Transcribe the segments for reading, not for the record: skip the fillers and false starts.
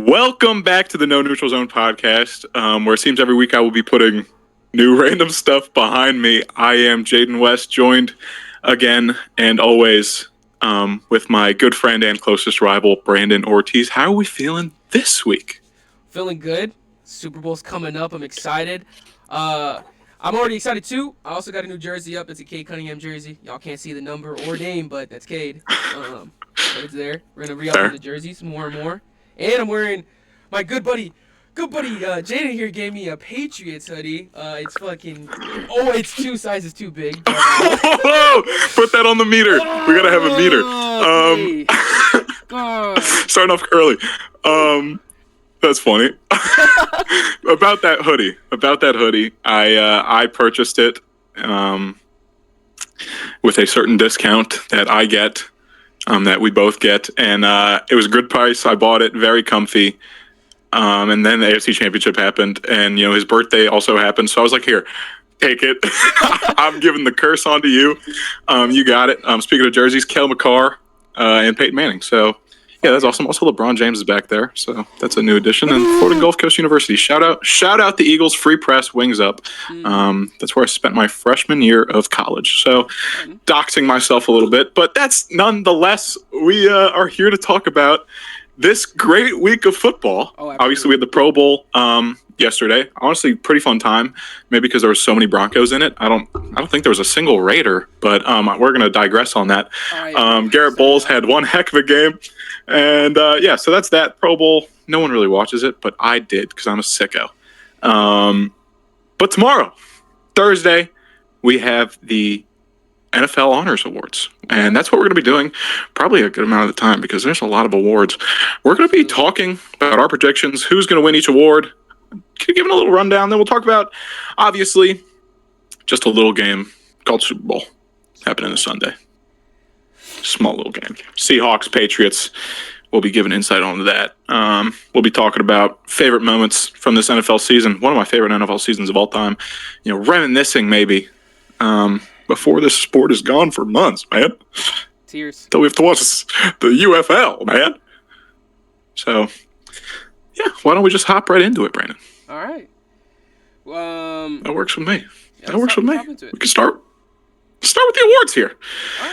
Welcome back to the No Neutral Zone podcast, where it seems every week I will be putting new random stuff behind me. I am Jayden West, joined again and always with my good friend and closest rival, Brandon Ortiz. How are we feeling this week? Feeling good. Super Bowl's coming up. I'm excited. I'm already excited too. I also got a new jersey up. It's a Cade Cunningham jersey. Y'all can't see the number or name, but that's Cade. But it's there. We're gonna re-up the jerseys more and more. And I'm wearing my good buddy Jayden here gave me a Patriots hoodie. It's fucking it's 2 sizes too big. But, put that on the meter. We gotta have a meter. Starting off early. That's funny. About that hoodie. I purchased it with a certain discount that I get, that we both get, and it was a good price. I bought it, very comfy. And then the AFC Championship happened, and his birthday also happened. So I was like, "Here, take it. I'm giving the curse onto you. You got it." Speaking of jerseys, Kel McCarr and Peyton Manning. So. Yeah, that's awesome. Also, LeBron James is back there, so that's a new addition. And Florida Gulf Coast University. Shout out the Eagles, free press, wings up. That's where I spent my freshman year of college. So, doxing myself a little bit, but that's nonetheless. We are here to talk about this great week of football. Obviously, we had the Pro Bowl yesterday. Honestly, pretty fun time. Maybe because there were so many Broncos in it. I don't think there was a single Raider, but we're going to digress on that. Garrett Bowles had one heck of a game. And, so that's that. Pro Bowl, no one really watches it, but I did because I'm a sicko. But tomorrow, Thursday, we have the NFL Honors Awards. And that's what we're going to be doing probably a good amount of the time because there's a lot of awards. We're going to be talking about our predictions, who's going to win each award, giving a little rundown. Then we'll talk about, obviously, just a little game called Super Bowl happening this Sunday. Small little game. Seahawks, Patriots. We'll be giving insight on that. We'll be talking about favorite moments from this NFL season. One of my favorite NFL seasons of all time. Reminiscing maybe before this sport is gone for months, man. Tears. Until we have to watch the UFL, man. So, yeah. Why don't we just hop right into it, Brandon? All right. That works with me. Yeah, that works with me. We can start with the awards here.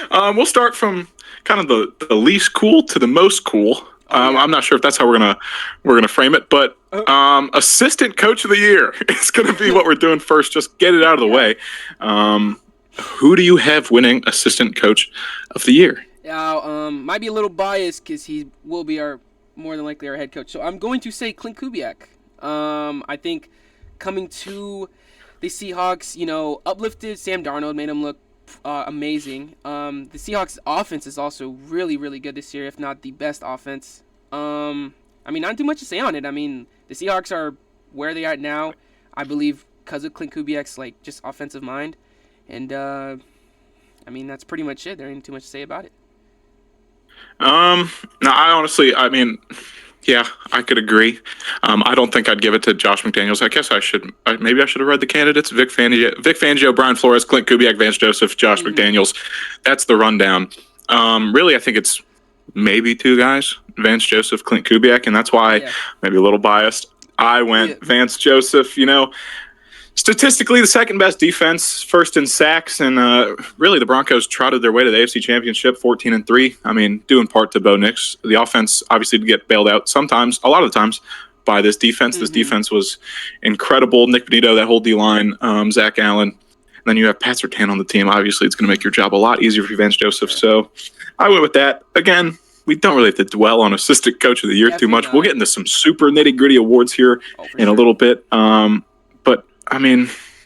Right. We'll start from kind of the least cool to the most cool. I'm not sure if that's how we're gonna frame it, but assistant coach of the year is gonna be what we're doing first. Just get it out of the way. Who do you have winning assistant coach of the year? Now, might be a little biased because he will be more than likely our head coach. So I'm going to say Clint Kubiak. I think coming to the Seahawks, uplifted Sam Darnold, made him look amazing. The Seahawks offense is also really, really good this year, if not the best offense. Not too much to say on it. The Seahawks are where they are now, I believe, because of Clint Kubiak's just offensive mind. And that's pretty much it. There ain't too much to say about it. No, yeah, I could agree. I don't think I'd give it to Josh McDaniels. I guess I should. Maybe I should have read the candidates: Vic Fangio, Brian Flores, Clint Kubiak, Vance Joseph, Josh McDaniels. That's the rundown. Really, I think it's maybe 2 guys: Vance Joseph, Clint Kubiak, and that's why maybe a little biased. I went Vance Joseph. Statistically, the second best defense, first in sacks, and really the Broncos trotted their way to the AFC Championship, 14-3. Due in part to Bo Nix. The offense obviously did get bailed out sometimes, a lot of the times, by this defense. This defense was incredible. Nick Benito, that whole D-line, Zach Allen. And then you have Pat Surtain on the team. Obviously, it's going to make your job a lot easier for Vance Joseph. So I went with that. Again, we don't really have to dwell on assistant coach of the year too much. We'll get into some super nitty-gritty awards here in a little bit.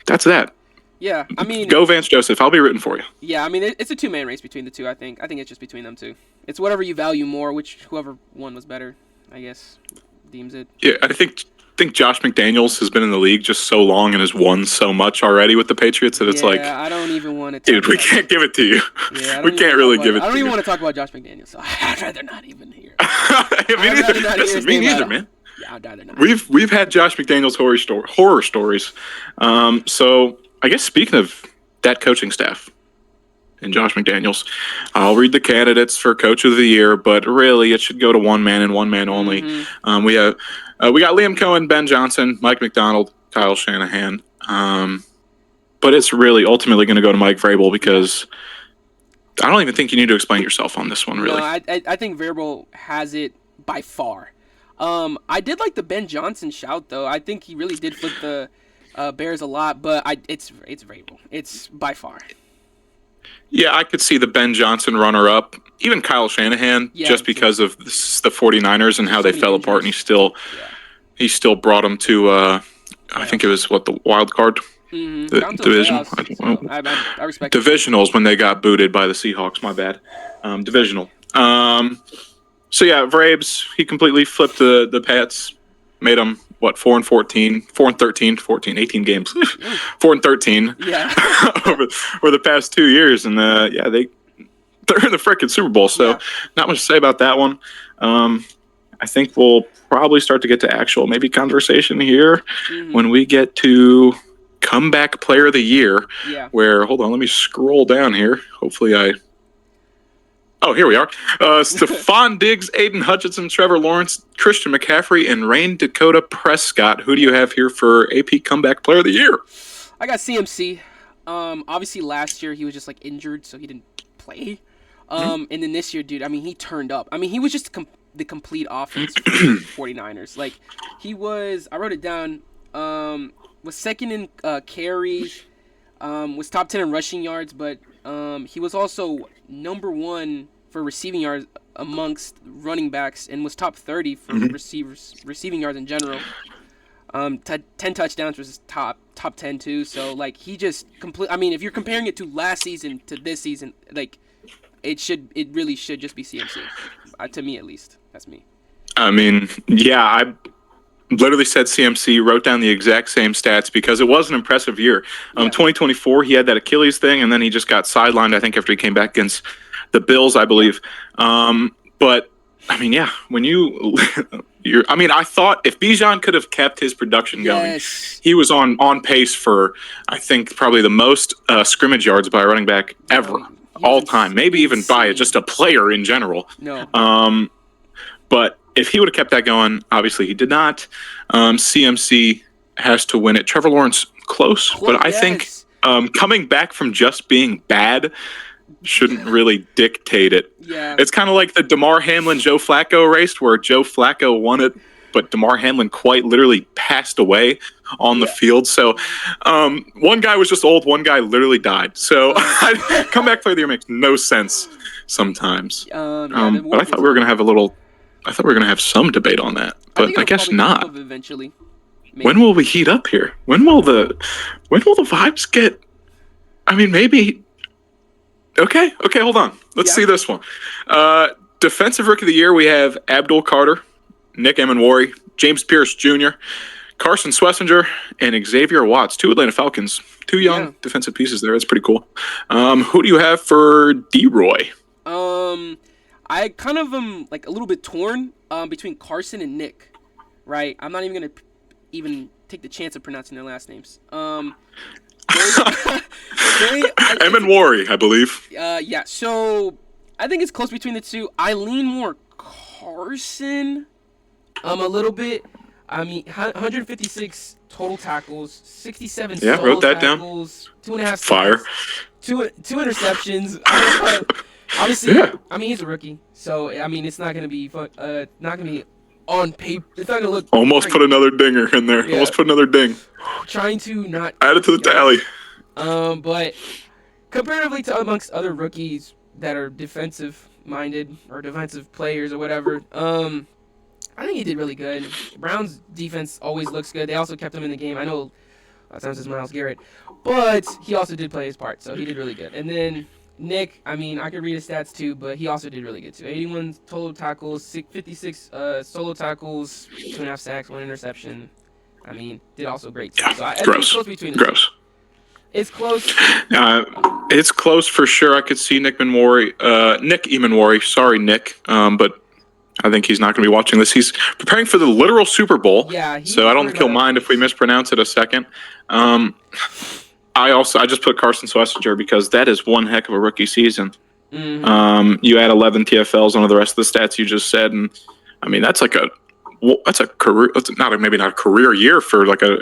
That's that. Yeah, go Vance Joseph. I'll be rooting for you. Yeah, it's a 2-man race between the two. I think it's just between them two. It's whatever you value more, whoever one was better, I guess, deems it. Yeah, I think Josh McDaniels has been in the league just so long and has won so much already with the Patriots that it's I don't even want to. Dude, we can't give it to you. Yeah, we can't really give it. I don't even want to talk about Josh McDaniels. So I'd rather not even hear. Me neither, man. Yeah, I'd rather not. We've had Josh McDaniels horror stories. So I guess speaking of that coaching staff, and Josh McDaniels. I'll read the candidates for Coach of the Year, but really it should go to one man and one man only. We got Liam Cohen, Ben Johnson, Mike McDonald, Kyle Shanahan. But it's really ultimately going to go to Mike Vrabel because I don't even think you need to explain yourself on this one, really. No, I think Vrabel has it by far. I did like the Ben Johnson shout, though. I think he really did flip the Bears a lot, but it's Vrabel. It's by far. Yeah, I could see the Ben Johnson runner-up, even Kyle Shanahan, just because of the 49ers and how they fell apart, and he still brought them to, I think it was, the wild card? The divisional. I respect divisionals when they got booted by the Seahawks, my bad. Divisional. So, yeah, Vrabes, he completely flipped the Pats, made them, 4-14, 4-13, 18 games, 4-13 over the past 2 years. And, they're in the freaking Super Bowl. So not much to say about that one. I think we'll probably start to get to actual maybe conversation here when we get to comeback player of the year, where, hold on, let me scroll down here. Hopefully Oh, here we are. Stephon Diggs, Aiden Hutchinson, Trevor Lawrence, Christian McCaffrey, and Rain Dakota Prescott. Who do you have here for AP Comeback Player of the Year? I got CMC. Obviously, last year he was just injured, so he didn't play. And then this year, dude, he turned up. He was just the complete offense for the 49ers. He was, I wrote it down, was second in carries, was top 10 in rushing yards, but he was also number 1 for receiving yards amongst running backs and was top 30 for receiving yards in general. 10 touchdowns was top 10 too. So he just if you're comparing it to last season to this season, it really should just be CMC. To me at least. That's me. I literally said CMC, wrote down the exact same stats because it was an impressive year. 2024, he had that Achilles thing, and then he just got sidelined, I think, after he came back against the Bills, I believe. But, when I thought if Bijan could have kept his production going, he was on pace for, I think, probably the most scrimmage yards by a running back ever, all time, maybe even by just a player in general. No. But if he would have kept that going, obviously he did not. CMC has to win it. Trevor Lawrence, close. But I think coming back from just being bad shouldn't really dictate it. Yeah. It's kind of like the DeMar Hamlin-Joe Flacco race where Joe Flacco won it, but DeMar Hamlin quite literally passed away on the field. So one guy was just old, one guy literally died. So comeback player of the year makes no sense sometimes. But I thought we were going to have some debate on that, but I guess not. Eventually. Maybe. When will we heat up here? When will the vibes get? Maybe. Okay, hold on. Let's see this one. Defensive Rookie of the Year, we have Abdul Carter, Nick Emenwari, James Pierce Jr., Carson Schlesinger, and Xavier Watts. 2 Atlanta Falcons. 2 young defensive pieces there. That's pretty cool. Who do you have for D-Roy? I kind of am a little bit torn between Carson and Nick, right? I'm not even going to even take the chance of pronouncing their last names. Emenwari, I believe. Yeah, so I think it's close between the two. I lean more Carson a little bit. 156 total tackles, 67 solo wrote that tackles, down. 2.5 Fire. Two interceptions. Obviously, he's a rookie, so it's not gonna be on paper. It's not gonna look. Almost put another dinger in there. Yeah. Almost put another ding. Trying to not add it to the tally. But comparatively to amongst other rookies that are defensive minded or defensive players or whatever, I think he did really good. Brown's defense always looks good. They also kept him in the game. I know a lot of times it's Myles Garrett, but he also did play his part, so he did really good. And then Nick, I could read his stats too, but he also did really good too. 81 total tackles, 56 solo tackles, 2.5 sacks, 1 interception. Did also great too. Yeah, so I think gross. It's close between the two. It's close. It's close for sure. I could see Nick Emenwari. Sorry, Nick. But I think he's not going to be watching this. He's preparing for the literal Super Bowl. Yeah. So I don't think he'll mind if we mispronounce it a second. I just put Carson Schlesinger because that is one heck of a rookie season. Mm-hmm. You add 11 TFLs on the rest of the stats you just said, and I mean that's a career. It's maybe not a career year for like a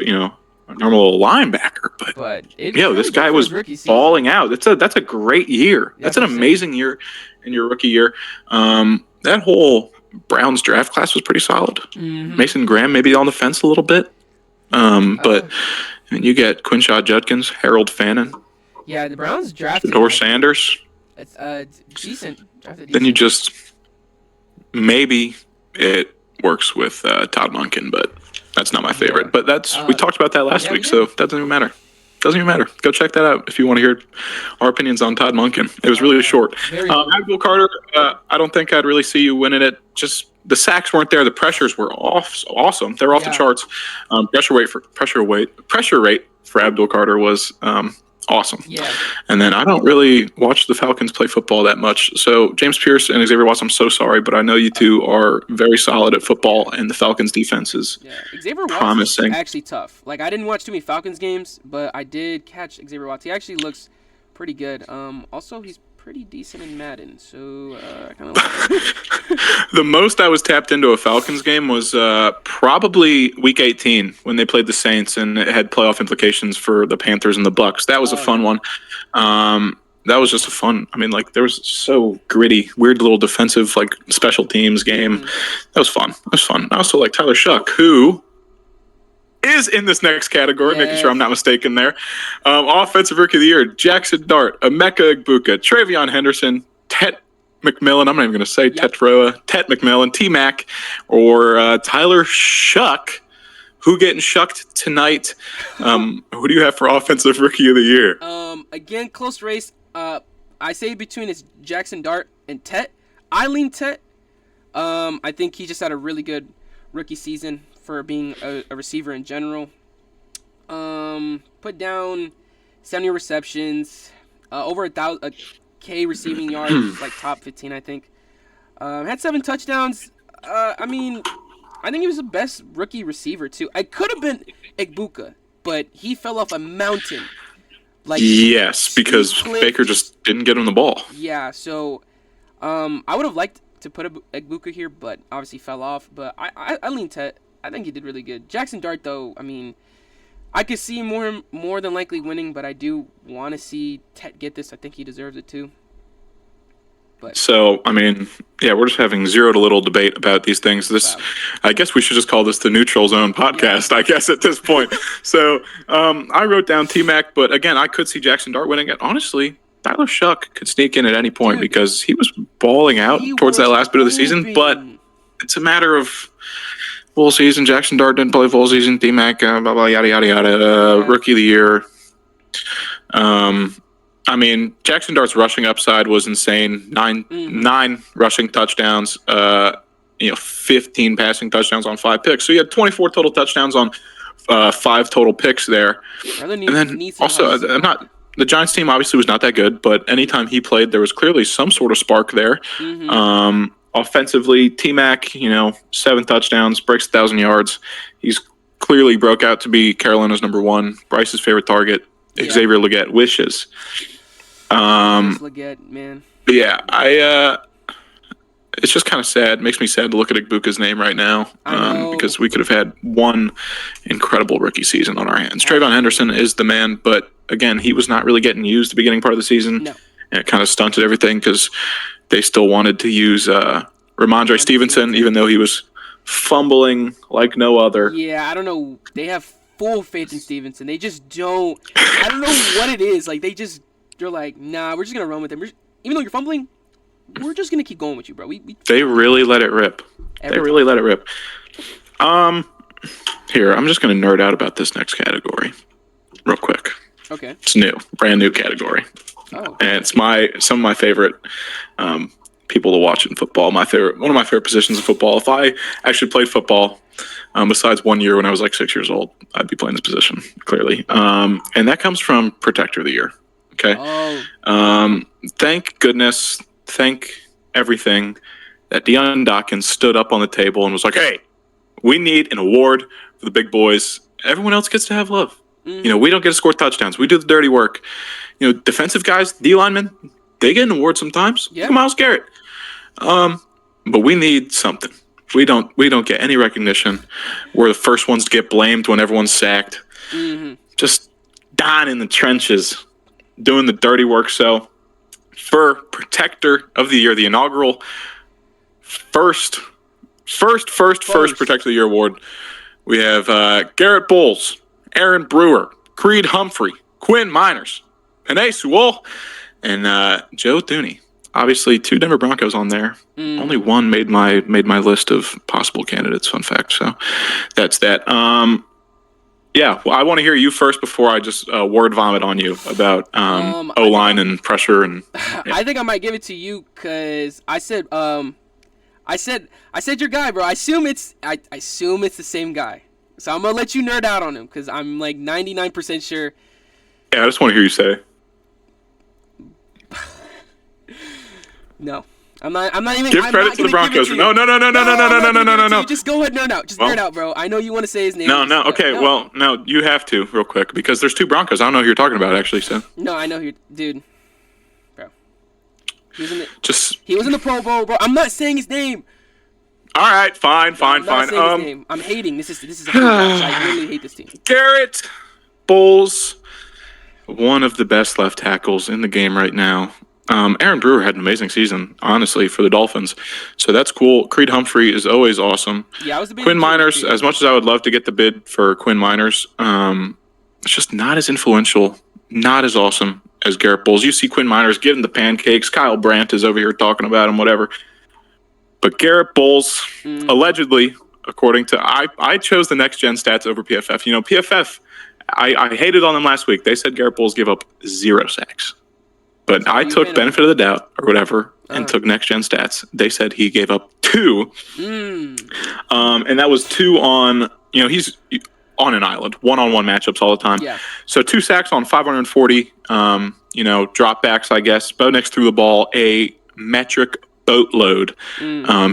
normal linebacker, But it this really guy did for was his rookie season. balling out. That's a great year. That's That's an what I'm saying. amazing year in your rookie year. That whole Browns draft class was pretty solid. Mm-hmm. Mason Graham maybe on the fence a little bit, but you get Quinshaw Judkins, Harold Fannin, Yeah, the Browns drafted Shador Sanders. It's decent. Drafted Then you decent. just maybe it works with Todd Monken, but that's not my favorite. Yeah. But we talked about that last yeah, week, we so did. that doesn't even matter. Doesn't even matter. Go check that out if you want to hear our opinions on Todd Monken. It was really short. Very short. Abdul Carter, I don't think I'd really see you winning it. Just the sacks weren't there. The pressures were awesome. They were off the charts. Pressure rate for Abdul Carter was awesome. Yeah. And then I don't really watch the Falcons play football that much. So James Pierce and Xavier Watts, I'm so sorry, but I know you two are very solid at football, and the Falcons defense is Xavier Watts promising. is actually tough. Like, I didn't watch too many Falcons games, but I did catch Xavier Watts. He actually looks pretty good. Also, he's pretty decent in Madden, so I kind of like it. The most I was tapped into a Falcons game was probably Week 18 when they played the Saints, and it had playoff implications for the Panthers and the Bucks. That was a fun one. That was just a fun. I mean, like, there was so gritty, weird little defensive, like, special teams game. That was fun. It was fun. I also like Tyler Shuck, who is in this next category, making sure I'm not mistaken there. Offensive Rookie of the Year: Jackson Dart, Emeka Egbuka, Travion Henderson, Tet McMillan. I'm not even going to say Tet McMillan, T-Mac, or Tyler Shuck. Who getting shucked tonight? Who do you have for Offensive Rookie of the Year? Again, close race. I say between it's Jackson Dart and Tet. I lean Tet. I think he just had a really good rookie season for being a receiver in general. Put down 70 receptions, over 1,000 receiving yards, like top 15, I think. Had 7 touchdowns. I mean, I think he was the best rookie receiver too. I could have been Egbuka, but he fell off a mountain. Like, yes, because Baker just didn't get him the ball. Yeah, so I would have liked to put Egbuka here, but obviously fell off. But I lean Tet. I think he did really good. Jackson Dart, though, I mean, I could see more than likely winning, but I do want to see Tet get this. I think he deserves it too. But so, I mean, yeah, we're just having zero to little debate about these things. I guess we should just call this the Neutral Zone podcast, I guess, at this point. So, I wrote down T-Mac, but again, I could see Jackson Dart winning it. Honestly, Tyler Shuck could sneak in at any point because he was balling out towards that last bit of the season, but it's a matter of full season. Jackson Dart didn't play full season. T-Mac, blah, blah, yada, yada, yada. Rookie of the Year. I mean, Jackson Dart's rushing upside was insane. Nine rushing touchdowns, 15 passing touchdowns on 5 picks. So he had 24 total touchdowns on 5 total picks there. And then also, the Giants team obviously was not that good, but anytime he played, there was clearly some sort of spark there. Offensively, T-Mac, 7 touchdowns, breaks 1,000 yards. He's clearly broke out to be Carolina's number 1, Bryce's favorite target. Xavier Legette wishes. Legette, man. Yeah, it's just kind of sad. It makes me sad to look at Egbuka's name right now because we could have had one incredible rookie season on our hands. Travion Henderson is the man, but again, he was not really getting used the beginning part of the season. No. And it kind of stunted everything because they still wanted to use Ramondre Stevenson, even though he was fumbling like no other. Yeah, I don't know. They have full faith in Stevenson. They just don't. I don't know what it is. Like, they're like, nah, we're just going to run with him. Even though you're fumbling, we're just going to keep going with you, bro. They really let it rip. They really let it rip. Here, I'm just going to nerd out about this next category real quick. Okay. It's new. Brand new category. Oh. And it's some of my favorite people to watch in football. One of my favorite positions in football. If I actually played football, besides 1 year when I was like 6 years old, I'd be playing this position, clearly. And that comes from Protector of the Year. Okay. Oh. Thank goodness, thank everything that Deion Dawkins stood up on the table and was like, hey, we need an award for the big boys. Everyone else gets to have love. We don't get to score touchdowns. We do the dirty work. Defensive guys, D linemen, they get an award sometimes. Yeah. Myles Garrett. But we need something. We don't get any recognition. We're the first ones to get blamed when everyone's sacked. Just dying in the trenches, doing the dirty work. So, for Protector of the Year, the inaugural first Protector of the Year award, we have Garrett Bowles, Aaron Brewer, Creed Humphrey, Quinn Miners, Panay Sewell, and Joe Thuney. Obviously, 2 Denver Broncos on there. Only one made my list of possible candidates. Fun fact. So that's that. Yeah, well, I want to hear you first before I just word vomit on you about O-line and pressure and. Yeah. I think I might give it to you because I said your guy, bro. I assume it's the same guy. So I'm gonna let you nerd out on him because I'm like 99% sure. Yeah, I just want to hear you say. No, I'm not even. Give credit to the Broncos. No. Just go ahead, nerd out. Nerd out, bro. I know you want to say his name. No. Okay, well, no, you have to real quick because there's 2 Broncos. I don't know who you're talking about actually. So. No, I know who, dude. Bro, he was in the Pro Bowl, bro. I'm not saying his name. All right, fine. I'm not saying his name. I'm hating. This is a hate match. I really hate this team. Garrett Bowles, one of the best left tackles in the game right now. Aaron Brewer had an amazing season, honestly, for the Dolphins. So that's cool. Creed Humphrey is always awesome. Yeah, I was the big Quinn Miners, as much as I would love to get the bid for Quinn Miners, it's just not as influential, not as awesome as Garrett Bowles. You see Quinn Miners giving the pancakes. Kyle Brandt is over here talking about him, whatever. But Garrett Bowles, allegedly, according to I chose the next gen stats over PFF. PFF, I hated on them last week. They said Garrett Bowles gave up 0 sacks. But so I took benefit of the doubt or whatever and took next gen stats. They said he gave up 2. And that was 2 on, he's on an island, 1-on-1 matchups all the time. Yeah. So 2 sacks on 540, dropbacks, I guess. Bo Nix threw the ball a metric boatload. Bo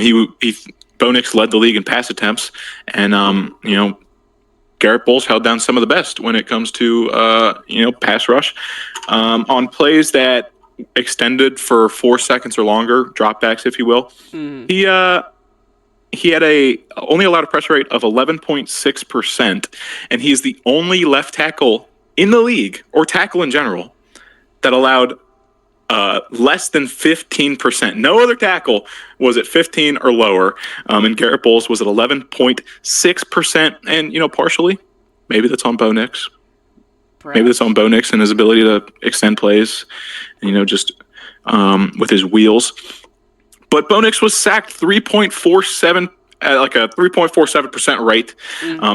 Nix led the league in pass attempts. And, Garrett Bowles held down some of the best when it comes to, pass rush. On plays that extended for 4 seconds or longer, dropbacks, if you will, he had only allowed a pressure rate of 11.6%, and he is the only left tackle in the league, or tackle in general, that allowed less than 15%. No other tackle was at 15 or lower, and Garrett Bowles was at 11.6%. And partially, maybe that's on Bo Nix. Maybe that's on Bo Nix and his ability to extend plays, and just with his wheels. But Bo Nix was sacked 3.47 at like a 3.47% rate.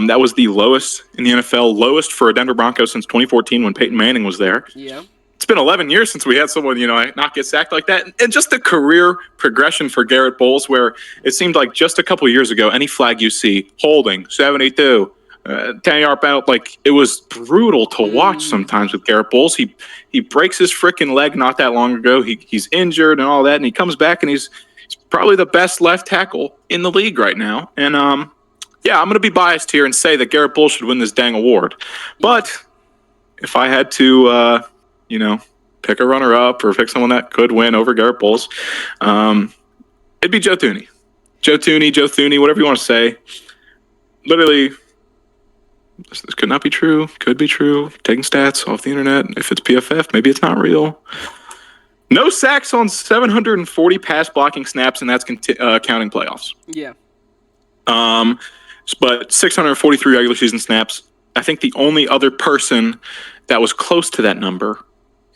That was the lowest in the NFL, lowest for a Denver Broncos since 2014 when Peyton Manning was there. Yeah. It's been 11 years since we had someone, not get sacked like that. And just the career progression for Garrett Bowles, where it seemed like just a couple years ago, any flag you see, holding, 72, 10-yard penalty, like it was brutal to watch sometimes with Garrett Bowles. He breaks his freaking leg not that long ago. He's injured and all that, and he comes back and he's probably the best left tackle in the league right now. And I'm going to be biased here and say that Garrett Bowles should win this dang award. But if I had to, pick a runner-up or pick someone that could win over Garrett Bowles, it'd be Joe Thuney. Joe Thuney, whatever you want to say. Literally, this could not be true, could be true. Taking stats off the internet. If it's PFF, maybe it's not real. No sacks on 740 pass blocking snaps, and that's counting playoffs. Yeah. But 643 regular season snaps. I think the only other person that was close to that number,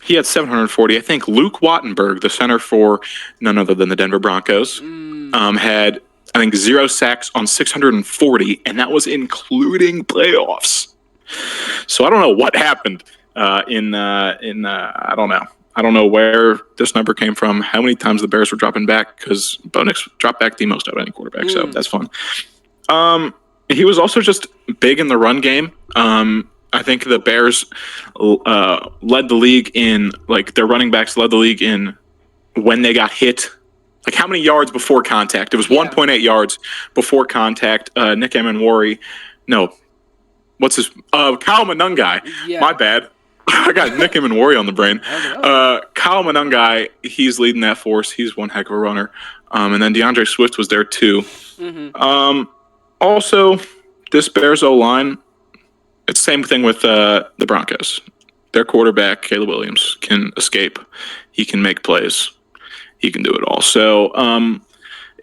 he had 740. I think Luke Wattenberg, the center for none other than the Denver Broncos, had, I think, 0 sacks on 640, and that was including playoffs. So I don't know what happened I don't know. I don't know where this number came from, how many times the Bears were dropping back, because Bo Nix dropped back the most out of any quarterback, so that's fun. He was also just big in the run game. I think the Bears led the league in, like, their running backs led the league in when they got hit. Like, how many yards before contact? It was 1.8 yards before contact. Nick Emmanwori. No, what's his Kyle Manungai. Yeah. My bad. I got Nick him and Worry on the brain. Kyle Manungai, he's leading that force. He's one heck of a runner. And then DeAndre Swift was there too. Mm-hmm. Also, this Bears O-line, it's the same thing with the Broncos. Their quarterback, Caleb Williams, can escape. He can make plays. He can do it all. So,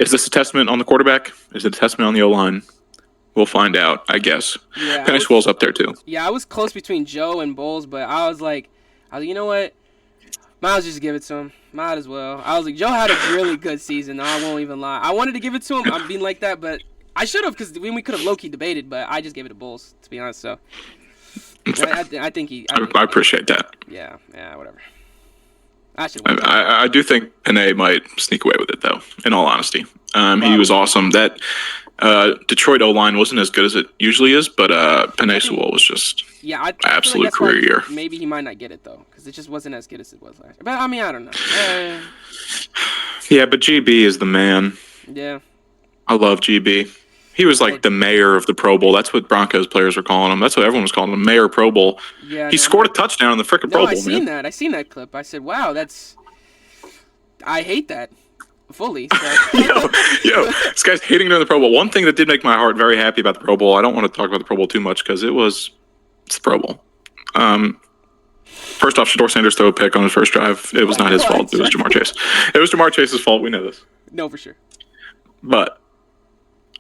is this a testament on the quarterback? Is it a testament on the O-line? We'll find out, I guess. Yeah, Penny Swell's up there too. Yeah, I was close between Joe and Bowles, but I was like, you know what? Might as well just give it to him. Might as well. I was like, Joe had a really good season. I won't even lie. I wanted to give it to him. I'm being like that, but I should have because we could have low-key debated, but I just gave it to Bowles, to be honest. So I think he. I appreciate that. Yeah, whatever. I do think Panay might sneak away with it, though, in all honesty. He was awesome. That Detroit O-line wasn't as good as it usually is, but Panay Sewell was just absolute like career year. Maybe he might not get it, though, because it just wasn't as good as it was last year. But, I mean, I don't know. Yeah, but GB is the man. Yeah. I love GB. He was like the mayor of the Pro Bowl. That's what Broncos players were calling him. That's what everyone was calling him, Mayor Pro Bowl. Yeah, he scored a touchdown in the freaking Pro Bowl. I seen that clip. I said, wow, I hate that fully. So. yo, this guy's hating during the Pro Bowl. One thing that did make my heart very happy about the Pro Bowl, I don't want to talk about the Pro Bowl too much because it's the Pro Bowl. First off, Shador Sanders threw a pick on his first drive. It was not his fault. It was Jamar Chase. It was Jamar Chase's fault. We know this. No, for sure. But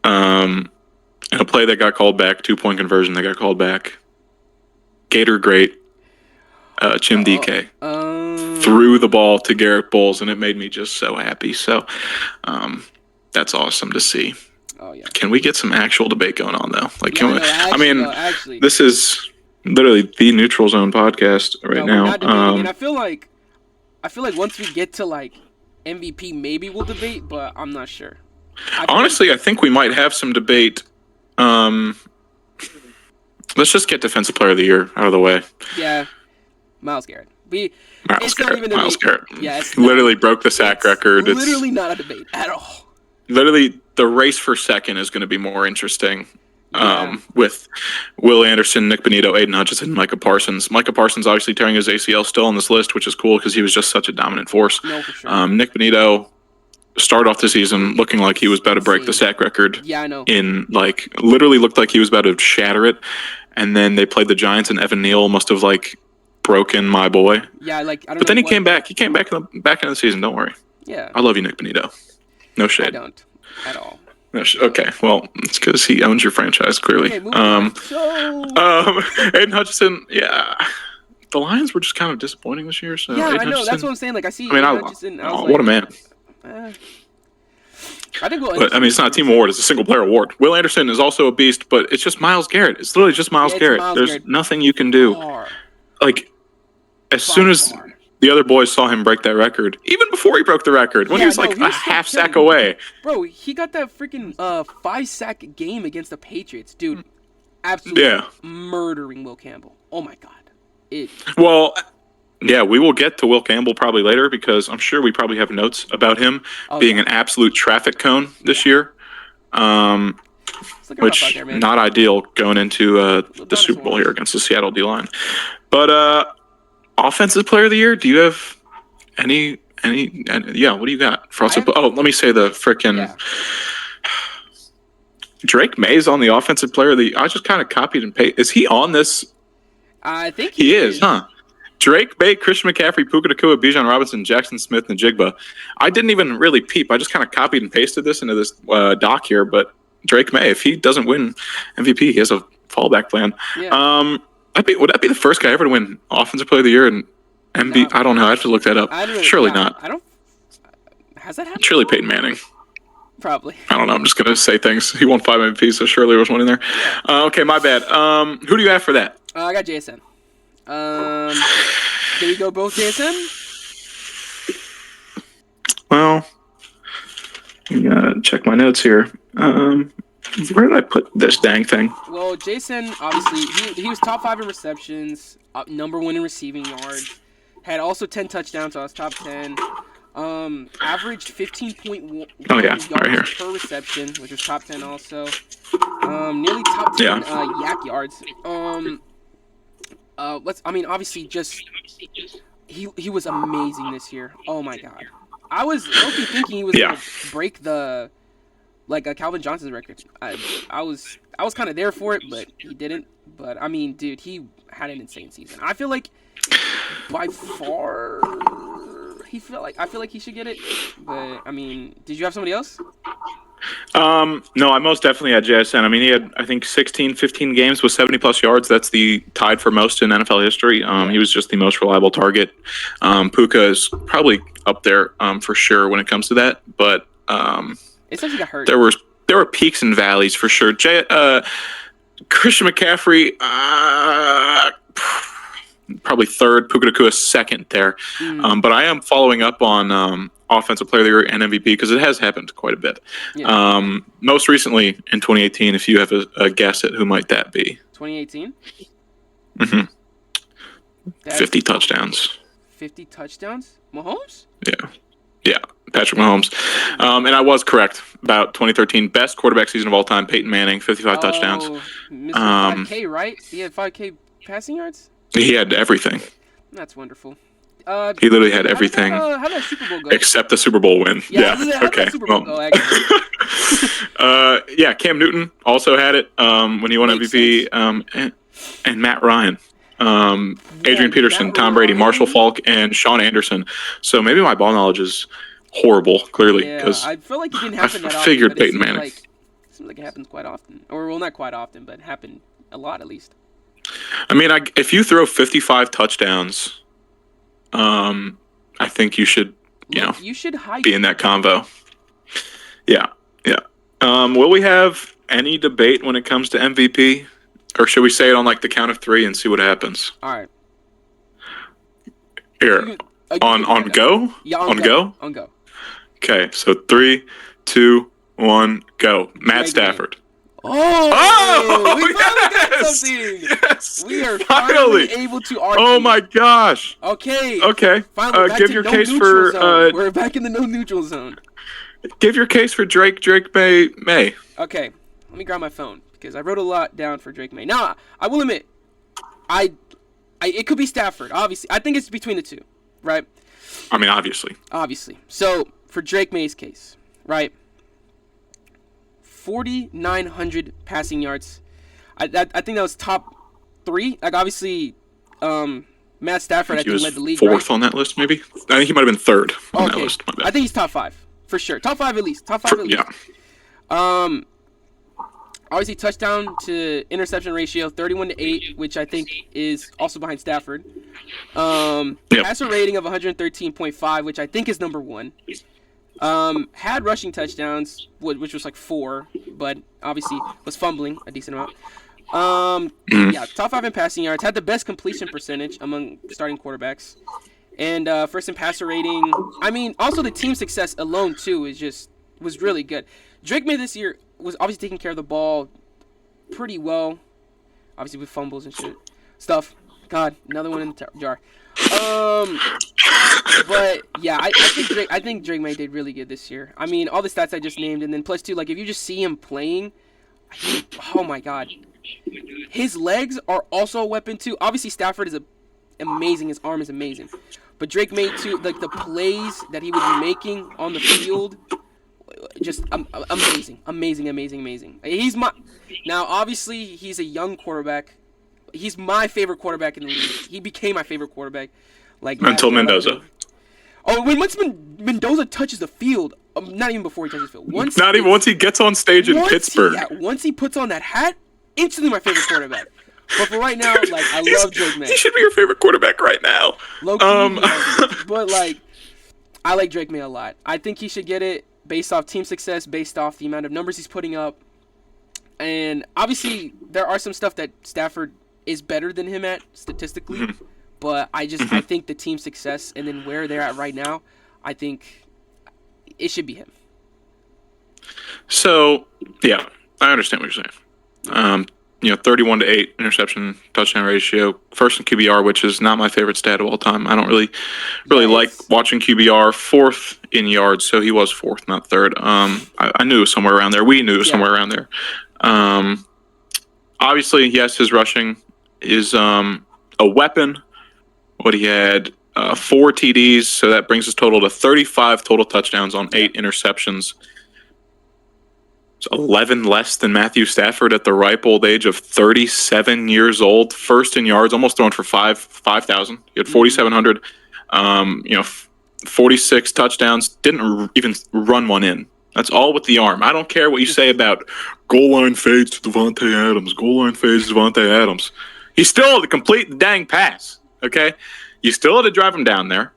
in a play that got called back, 2-point conversion that got called back, Gator great, Jim DK threw the ball to Garrett Bowles, and it made me just so happy. So that's awesome to see. Oh yeah. Can we get some actual debate going on though? Like, actually, this is literally the Neutral Zone podcast right now. And I feel like once we get to like MVP, maybe we'll debate, but I'm not sure. Honestly, I think we might have some debate. Let's just get Defensive Player of the Year out of the way. Yeah, Myles Garrett. Myles Garrett. Yeah, literally broke the sack record. It's literally not a debate at all. Literally, the race for second is going to be more interesting. With Will Anderson, Nick Bonito, Aiden Hutchinson, Micah Parsons. Micah Parsons obviously tearing his ACL still on this list, which is cool because he was just such a dominant force. No, for sure. Nick Bonito started off the season looking like he was about to break the sack record. Yeah, I know. Literally looked like he was about to shatter it. And then they played the Giants, and Evan Neal must have broken my boy. Yeah, I don't know. But then he came back. He came back in the season. Don't worry. Yeah. I love you, Nick Bonito. No shade. I don't at all. No okay. Well, it's because he owns your franchise clearly. Okay, Aiden Hutchinson. Yeah. The Lions were just kind of disappointing this year. So yeah, Aiden I know. Hutchinson, That's what I'm saying. I see. Aiden Hutchinson. What a man. I think. But it's not a team award; it's a single player award. Will Anderson is also a beast, but it's just Myles Garrett. It's literally just Myles Garrett. There's nothing you can do. As soon as the other boys saw him break that record, even before he broke the record, when he was a half sack away. Bro, he got that freaking 5-sack game against the Patriots, dude. Absolutely murdering Will Campbell. Oh my god. Well. Yeah, we will get to Will Campbell probably later because I'm sure we probably have notes about him being an absolute traffic cone this year, which not ideal going into the Super Bowl here against the Seattle D-line. But Offensive Player of the Year, do you have any? Yeah, what do you got? Let me say the frickin' Drake May's on the Offensive Player of the Year. I just kind of copied and pasted. Is he on this? I think he is, huh? Drake May, Christian McCaffrey, Puka Nacua, Bijan Robinson, Jackson Smith, and Jigba. I didn't even really peep. I just kind of copied and pasted this into this doc here. But Drake May, if he doesn't win MVP, he has a fallback plan. Yeah. Would that be the first guy ever to win Offensive Player of the Year and MVP? I don't know. I have to look that up. Surely not. Has that happened? Surely Peyton Manning. Probably. I don't know. I'm just going to say things. He won 5 MVPs, so surely there was one in there. Okay, my bad. Who do you have for that? I got JSN. Can we go both JSN? Well, I gotta check my notes here. Where did I put this dang thing? Well, Jason, obviously, he was top 5 in receptions, number 1 in receiving yards, had also 10 touchdowns, so I was top 10. Averaged 15.1 Oh yeah, right yards here. per reception, which was top 10 also. Nearly top 10 Yeah. yak yards. Obviously, just he was amazing this year. Oh my god, I was low-key thinking he was Yeah. gonna break the Calvin Johnson's record. I was kind of there for it, but he didn't. But I mean, dude, he had an insane season. I feel like by far I feel like he should get it. But I mean, did you have somebody else? No, I most definitely had JSN. I mean, he had, I think, 16, 15 games with 70 plus yards. That's the tied for most in NFL history. Yeah. He was just the most reliable target. Puka is probably up there for sure when it comes to that. But It says he got hurt. there were peaks and valleys for sure. Christian McCaffrey, probably third. Puka Nacua second there. But I am following up on Offensive Player of the Year and MVP because it has happened quite a bit. Yeah. Most recently in 2018, if you have a guess at who might that be. 2018. 50 touchdowns. 50 touchdowns. Mahomes? Yeah, Patrick Mahomes. And I was correct about 2013 best quarterback season of all time. Peyton Manning, 55 touchdowns. Mr. 5K, right? He had 5K passing yards. He had everything. That's wonderful. He literally had everything How did that Super Bowl go? except the Super Bowl win. Yeah. How did Okay. that Super Bowl go, actually? Yeah, Cam Newton also had it when he won Makes MVP. And Matt Ryan, Adrian Peterson, Matt Tom Brady, Ryan. Marshall Faulk, and Sean Anderson. So maybe my ball knowledge is horrible, clearly, Yeah, because I feel like it didn't happen that often. figured But it Peyton Manning. seems like it happens quite often, or well, not quite often, but happened a lot at least. I mean, if you throw 55 touchdowns, I think you should, you should hike. be in that convo. Yeah. Will we have any debate when it comes to MVP, or should we say it on like the count of three and see what happens? All right. Here, on go. Yeah, on go. On go. Okay, so 3, 2, 1, go. Matt Drake Stafford. Oh, we finally got yes! something. Yes, We are finally able to argue. Oh my gosh. Okay. Okay. Finally, back give to your no case neutral for. zone. We're back in the no neutral zone. Give your case for Drake. Drake May. Okay, let me grab my phone because I wrote a lot down for Drake May. Now, I will admit, it could be Stafford. Obviously, I think it's between the two, right? I mean, obviously. So for Drake May's case, right? 4,900 passing yards. I think that was top 3. Like obviously, Matt Stafford I think led the league. Fourth right? on that list, maybe. I think he might have been third on that list. My bad. I think he's top 5 for sure. Top 5 at least. Yeah. Obviously, touchdown to interception ratio 31-8, which I think is also behind Stafford. Passer rating of 113.5, which I think is number 1. Had rushing touchdowns, which was like 4, but obviously was fumbling a decent amount. Yeah, top 5 in passing yards. Had the best completion percentage among starting quarterbacks. And first in passer rating. I mean, also the team success alone too was really good. Drake May this year was obviously taking care of the ball pretty well. Obviously with fumbles and stuff. God, another one in the jar. But yeah, I think Drake May did really good this year. I mean, all the stats I just named, and then plus 2, like if you just see him playing, oh my God, his legs are also a weapon too. Obviously Stafford is amazing. His arm is amazing, but Drake May too. Like the plays that he would be making on the field, just amazing. Now obviously he's a young quarterback. He's my favorite quarterback in the league. He became my favorite quarterback. Like until Mendoza. Oh, once Mendoza touches the field, not even before he touches the field. Once he gets on stage in Pittsburgh. Once he puts on that hat, instantly my favorite quarterback. But for right now, like I love Drake May. He should be your favorite quarterback right now. But like, I like Drake May a lot. I think he should get it based off team success, based off the amount of numbers he's putting up, and obviously there are some stuff that Stafford is better than him at statistically. Mm-hmm. But I think the team success and then where they're at right now, I think it should be him. So, yeah, I understand what you're saying. 31-8 interception touchdown ratio. First in QBR, which is not my favorite stat of all time. I don't really like watching QBR. Fourth in yards, so he was fourth, not third. I knew it was somewhere around there. We knew it was somewhere around there. Obviously, yes, his rushing is a weapon. What he had 4 TDs, so that brings his total to 35 total touchdowns on 8 interceptions. It's 11 less than Matthew Stafford at the ripe old age of 37 years old. First in yards, almost thrown for 5,000. He had 4,700. 46 touchdowns. Didn't even run one in. That's all with the arm. I don't care what you say about goal line fades to Devontae Adams. Goal line fades to Devontae Adams. He still had to complete the dang pass. Okay, you still had to drive him down there.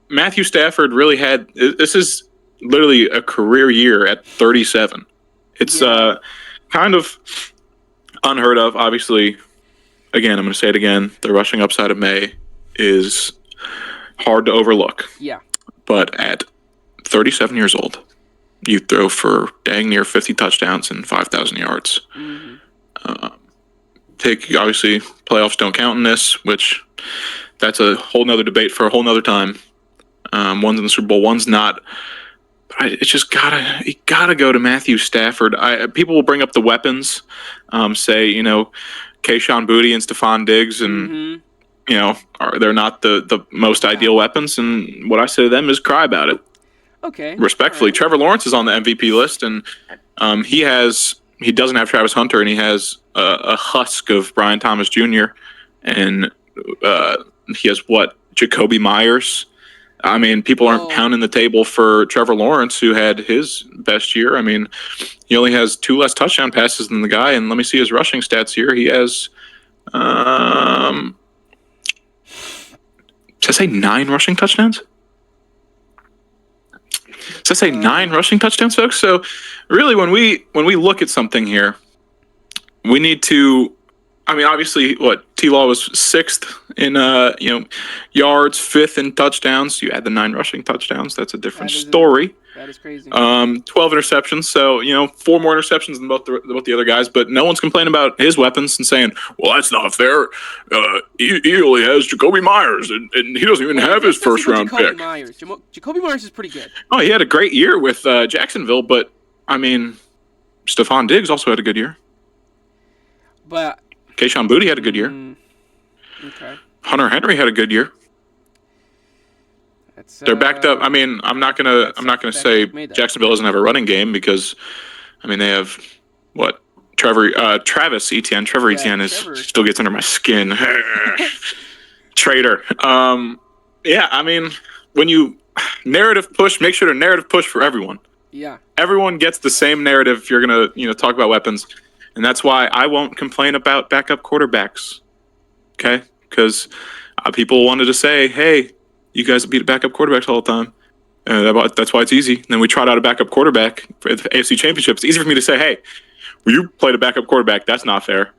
Matthew Stafford really had. This is literally a career year at 37. It's kind of unheard of. Obviously, again, I'm going to say it again. The rushing upside of May is hard to overlook. Yeah. But at 37 years old, you throw for dang near 50 touchdowns and 5,000 yards. Mm-hmm. Obviously, playoffs don't count in this, which that's a whole nother debate for a whole nother time. One's in the Super Bowl, one's not. It's just you gotta go to Matthew Stafford. People will bring up the weapons, say Kayshon Boutte and Stephon Diggs, and they're not the most ideal weapons. And what I say to them is cry about it. Okay. Respectfully, right. Trevor Lawrence is on the MVP list, and he doesn't have Travis Hunter, and he has a husk of Brian Thomas Jr. and he has Jacoby Myers. I mean, people aren't pounding the table for Trevor Lawrence, who had his best year. I mean, he only has 2 less touchdown passes than the guy, and let me see his rushing stats here. He has, does that say 9 rushing touchdowns? Does that say 9 rushing touchdowns, folks? So, really, when we look at something here, we need to. I mean, obviously, T-Law was 6th in yards, 5th in touchdowns. You add the 9 rushing touchdowns. That's a different story. That is crazy. 12 interceptions. So 4 more interceptions than both the other guys. But no one's complaining about his weapons and saying, "Well, that's not fair. He only has Jacoby Myers, and he doesn't even have his first round pick." Jacoby Myers is pretty good. Oh, he had a great year with Jacksonville, but I mean, Stephon Diggs also had a good year. But Kayshon Boutte had a good year. Okay. Hunter Henry had a good year. They're backed up. I mean, I'm not gonna say Jacksonville doesn't have a running game, because I mean they have Travis Etienne. Trevor Etienne still gets under my skin. Traitor. Yeah, I mean, when you narrative push, make sure to narrative push for everyone. Yeah. Everyone gets the same narrative if you're gonna talk about weapons. And that's why I won't complain about backup quarterbacks, okay? Because people wanted to say, hey, you guys beat backup quarterbacks all the time. That's why it's easy. And then we tried out a backup quarterback for the AFC Championship. It's easy for me to say, hey, well, you played a backup quarterback. That's not fair.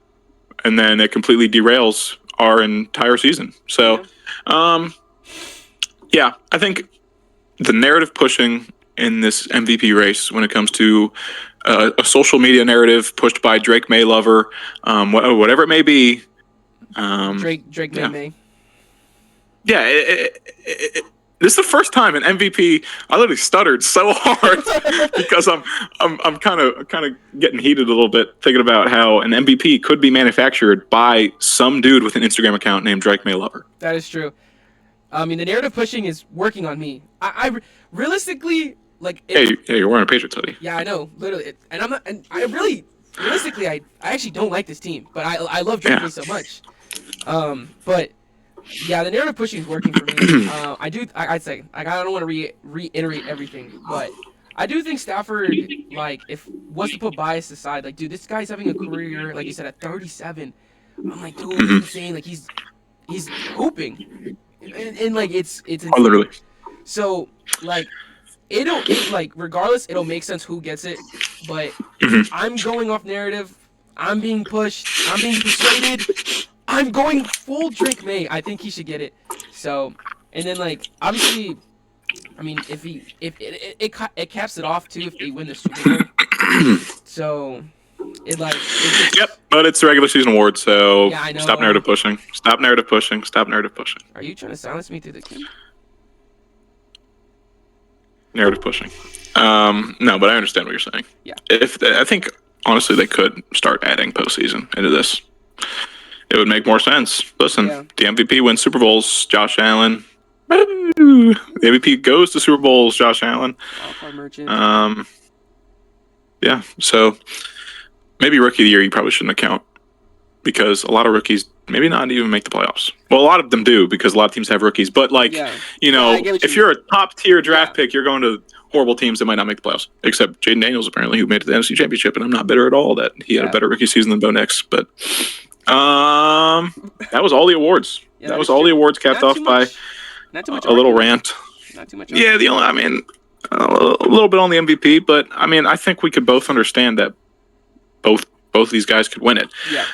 And then it completely derails our entire season. So, yeah, I think the narrative pushing in this MVP race when it comes to a social media narrative pushed by Drake May lover, whatever it may be. Drake May. Yeah, this is the first time in MVP I literally stuttered so hard because I'm kind of getting heated a little bit thinking about how an MVP could be manufactured by some dude with an Instagram account named Drake May lover. That is true. I mean, the narrative pushing is working on me. I realistically. Hey, you're wearing a Patriots hoodie. Yeah, I know, literally, and I'm not. And I really, realistically, I actually don't like this team, but I love Drake so much. But yeah, the narrative pushing is working for me. I'd say I don't want to reiterate everything, but I do think Stafford, if was to put bias aside, dude, this guy's having a career, like you said, at 37. I'm like, dude, it's insane. Like he's hooping, and it's insane. Literally. So regardless, it'll make sense who gets it, but I'm going off narrative. I'm being pushed. I'm being persuaded. I'm going full Drake May. I think he should get it. So, and then obviously, I mean, if it caps it off too if they win the Super Bowl. So, It just. Yep, but it's a regular season award, so Yeah, I know. stop narrative pushing. Stop narrative pushing. Stop narrative pushing. Are you trying to silence me through the camera? Narrative pushing. No, but I understand what you're saying. Yeah. I think honestly they could start adding postseason into this. It would make more sense. Listen, the MVP wins Super Bowls. Josh Allen. Woo! The MVP goes to Super Bowls. Josh Allen. Wildcard merchant. Yeah. So maybe rookie of the year you probably shouldn't account because a lot of rookies maybe not even make the playoffs. Well, a lot of them do because a lot of teams have rookies. But if you're a top tier draft pick, you're going to horrible teams that might not make the playoffs. Except Jayden Daniels apparently, who made it to the NFC Championship, and I'm not bitter at all that he had a better rookie season than Bo Nix. But that was all the awards. Yeah, that was all the awards capped off by a little rant. Not too much. Yeah, a little bit on the MVP, but I think we could both understand that both these guys could win it. Yeah.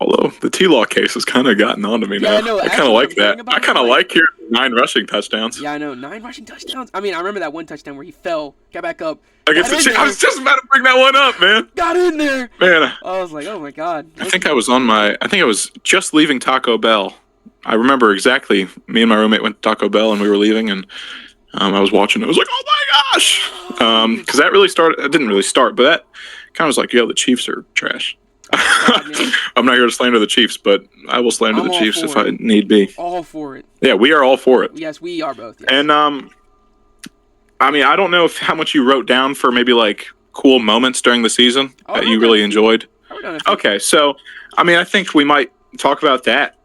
Although the T-Law case has kind of gotten on to me now. I kind of like that. I kind of like hearing 9 rushing touchdowns. Yeah, I know. 9 rushing touchdowns. I remember that one touchdown where he fell, got back up. Against the Chiefs. I was just about to bring that one up, man. Got in there. Man. I was like, oh my God. I think I was just leaving Taco Bell. I remember exactly. Me and my roommate went to Taco Bell and we were leaving and I was watching. I was like, oh my gosh. Because that really started. It didn't really start, but that kind of was like, yo, the Chiefs are trash. I'm not here to slander the Chiefs, but I will slander the Chiefs if I need be. All for it. Yeah, we are all for it. Yes, we are both. Yes. And I don't know how much you wrote down for maybe like cool moments during the season that you really enjoyed. Okay, so I think we might talk about that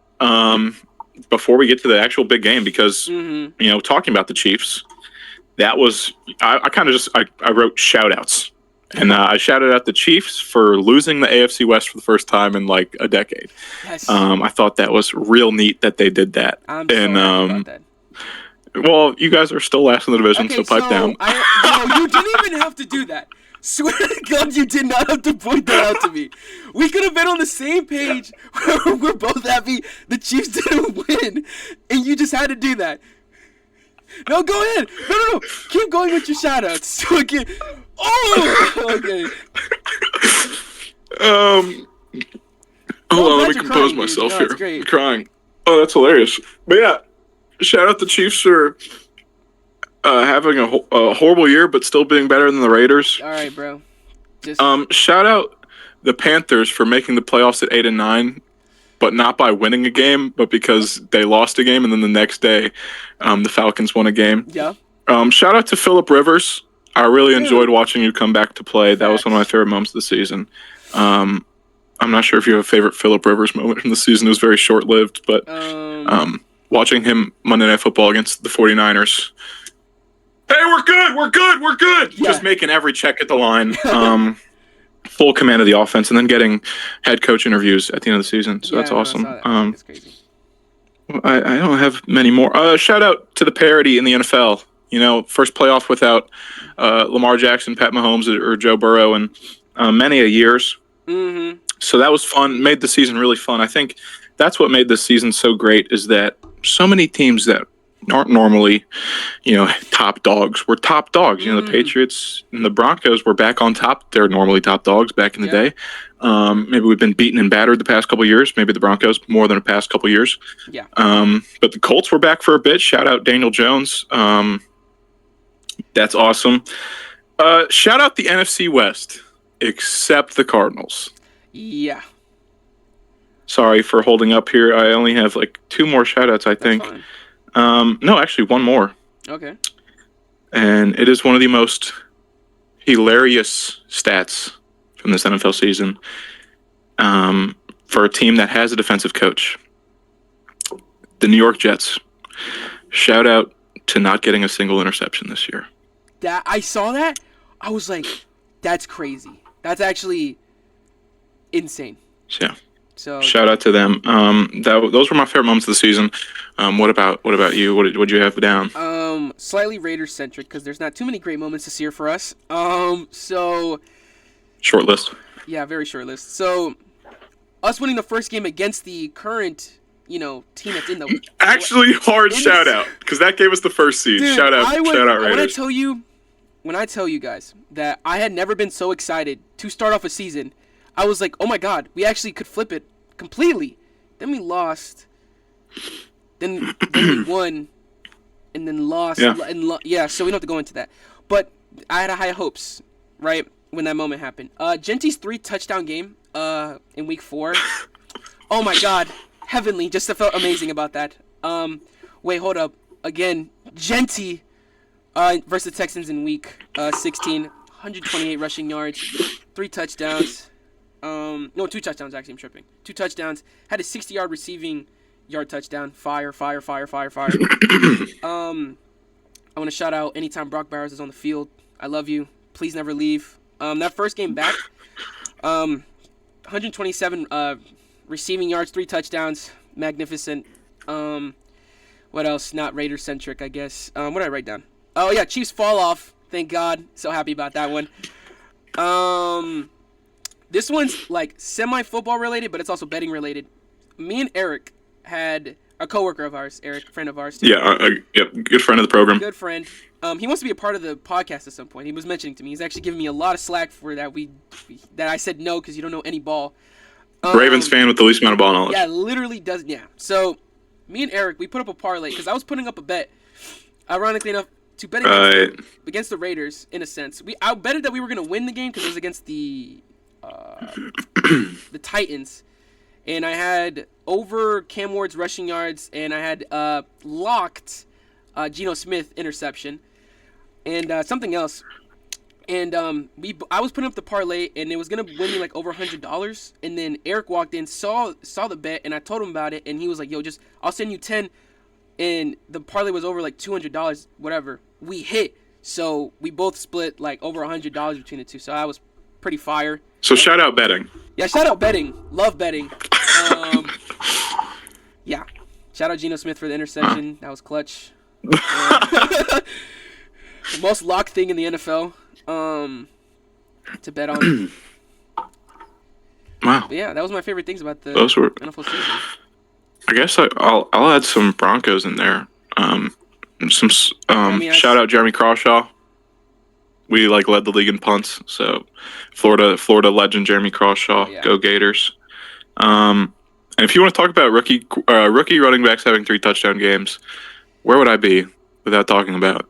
before we get to the actual big game because talking about the Chiefs, that was I kind of just I wrote shout outs. And I shouted out the Chiefs for losing the AFC West for the first time in like a decade. Yes. I thought that was real neat that they did that. I'm so happy about that. Well, you guys are still last in the division, so pipe down. You didn't even have to do that. Swear to God, you did not have to point that out to me. We could have been on the same page where we're both happy the Chiefs didn't win, and you just had to do that. No, go ahead. No. Keep going with your shout-outs. So again, okay. Hold on, let me compose myself here. I'm crying. Oh, that's hilarious. But yeah, shout out the Chiefs for having a horrible year, but still being better than the Raiders. All right, bro. Shout out the Panthers for making the playoffs at 8 and 9. But not by winning a game, but because they lost a game, and then the next day, the Falcons won a game. Yeah. Shout out to Phillip Rivers. I really enjoyed watching you come back to play. That was one of my favorite moments of the season. I'm not sure if you have a favorite Phillip Rivers moment from the season. It was very short-lived, but watching him Monday Night Football against the 49ers. Hey, we're good. Yeah. Just making every check at the line. Full command of the offense, and then getting head coach interviews at the end of the season. So that's awesome. That's crazy. I don't have many more. Shout out to the parity in the NFL. First playoff without Lamar Jackson, Pat Mahomes, or Joe Burrow in many a years. Mm-hmm. So that was fun. Made the season really fun. I think that's what made this season so great is that so many teams that aren't normally, top dogs were top dogs. The Patriots and the Broncos were back on top. They're normally top dogs back in the day. Maybe we've been beaten and battered the past couple of years. Maybe the Broncos more than the past couple of years. Yeah. But the Colts were back for a bit. Shout out Daniel Jones. That's awesome. Shout out the NFC West, except the Cardinals. Yeah. Sorry for holding up here. I only have like 2 more shout outs, I think. Fine. No, actually, 1 more. Okay. And it is one of the most hilarious stats from this NFL season for a team that has a defensive coach. The New York Jets. Shout out to not getting a single interception this year. I saw that. I was like, that's crazy. That's actually insane. Yeah. So shout out to them. Those were my favorite moments of the season. What about you? What did you have down? Slightly Raiders centric because there's not too many great moments this year for us. So short list. Yeah, very short list. So us winning the first game against the current, team that's in the actually hard shout out because that gave us the first seed. Dude, shout out Raiders. When I tell you guys that I had never been so excited to start off a season. I was like, oh my god, we actually could flip it completely. Then we lost. Then we won, and then lost. Yeah. So we don't have to go into that. But I had high hopes, right, when that moment happened. Genty's 3 touchdown game in week 4. Oh my god, heavenly! Just felt amazing about that. Wait, hold up. Again, Genty versus the Texans in week 16, 128 rushing yards, 3 touchdowns. No, 2 touchdowns actually. I'm tripping. 2 touchdowns. Had a 60-yard receiving yard touchdown. Fire. I want to shout out anytime Brock Bowers is on the field. I love you. Please never leave. That first game back, 127 receiving yards, 3 touchdowns. Magnificent. What else? Not Raider centric, I guess. What did I write down? Oh yeah, Chiefs fall off. Thank God. So happy about that one. This one's like semi-football related, but it's also betting related. Me and Eric had a coworker of ours, Eric, friend of ours too. Yeah, good friend of the program. Good friend. He wants to be a part of the podcast at some point. He was mentioning to me. He's actually giving me a lot of slack for that. That I said no because you don't know any ball. Ravens fan with the least amount of ball knowledge. Yeah, literally does. Yeah. So me and Eric, we put up a parlay because I was putting up a bet. Ironically enough, to bet against the Raiders in a sense. I betted that we were going to win the game because it was against the Titans. And I had over Cam Ward's rushing yards, and I had locked Geno Smith interception, and something else. And I was putting up the parlay, and it was gonna win me like over $100. And then Eric walked in, saw the bet, and I told him about it, and he was like, "Yo, I'll send you 10." And the parlay was over like $200, whatever. We hit, so we both split like over $100 between the two. So I was pretty fire. So shout out betting. Yeah, shout out betting. Love betting. Yeah. Shout out Geno Smith for the interception. That was clutch. The most locked thing in the NFL to bet on. Wow. But yeah, that was my favorite things about the NFL season. I guess I'll add some Broncos in there. Shout out Jeremy Crawshaw. We led the league in punts, so Florida legend Jeremy Crawshaw, yeah. Go Gators. And if you want to talk about rookie running backs having 3 touchdown games, where would I be without talking about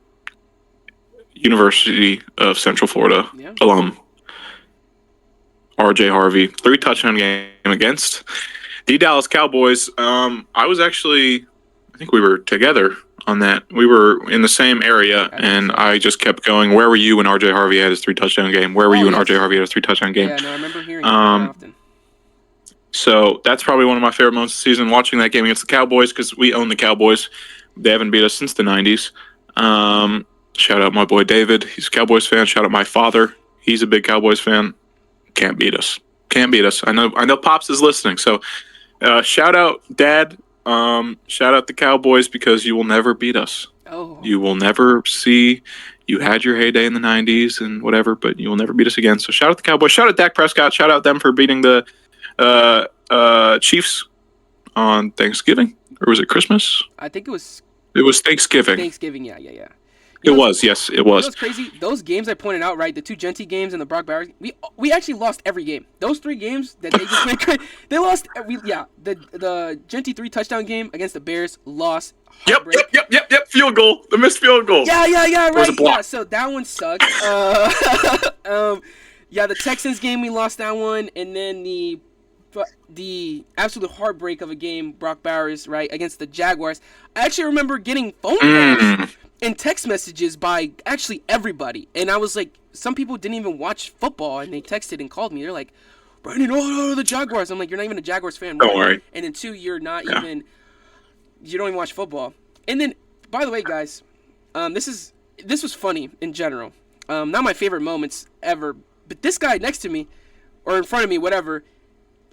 University of Central Florida alum R.J. Harvey, 3 touchdown game against the Dallas Cowboys. I think we were together on that. We were in the same area, and I just kept going, where were you when R.J. Harvey had his 3 touchdown game? Where were you when R.J. Harvey had his 3 touchdown game? Yeah, no, I remember hearing that often. So that's probably one of my favorite moments of the season, watching that game against the Cowboys, because we own the Cowboys. They haven't beat us since the 90s. Shout out my boy David. He's a Cowboys fan. Shout out my father. He's a big Cowboys fan. Can't beat us. I know Pops is listening. So shout out Dad. Shout out the Cowboys, because you will never beat us. Oh. You will never see. You had your heyday in the 90s and whatever, but you will never beat us again. So shout out the Cowboys. Shout out Dak Prescott. Shout out them for beating the Chiefs on Thanksgiving, or was it Christmas? I think it was Thanksgiving. Yeah. It was. Yes, it was. You know what's crazy? Those games I pointed out, right? The 2 Genty games and the Brock Bowers. We actually lost every game. Those 3 games that they just made, they lost. The Genty 3 touchdown game against the Bears lost. Yep. Field goal. The missed field goal. Yeah. Right. Was a block. Yeah. So that one sucked. Yeah, the Texans game we lost that one, and then the absolute heartbreak of a game, Brock Bowers, right, against the Jaguars. I actually remember getting phone calls and text messages by actually everybody. And I was like, some people didn't even watch football, and they texted and called me. They're like, Brandon, the Jaguars. I'm like, you're not even a Jaguars fan. Don't worry. And then 2, you're not even, you don't even watch football. And then, by the way, guys, this was funny in general. Not my favorite moments ever, but this guy next to me, or in front of me, whatever,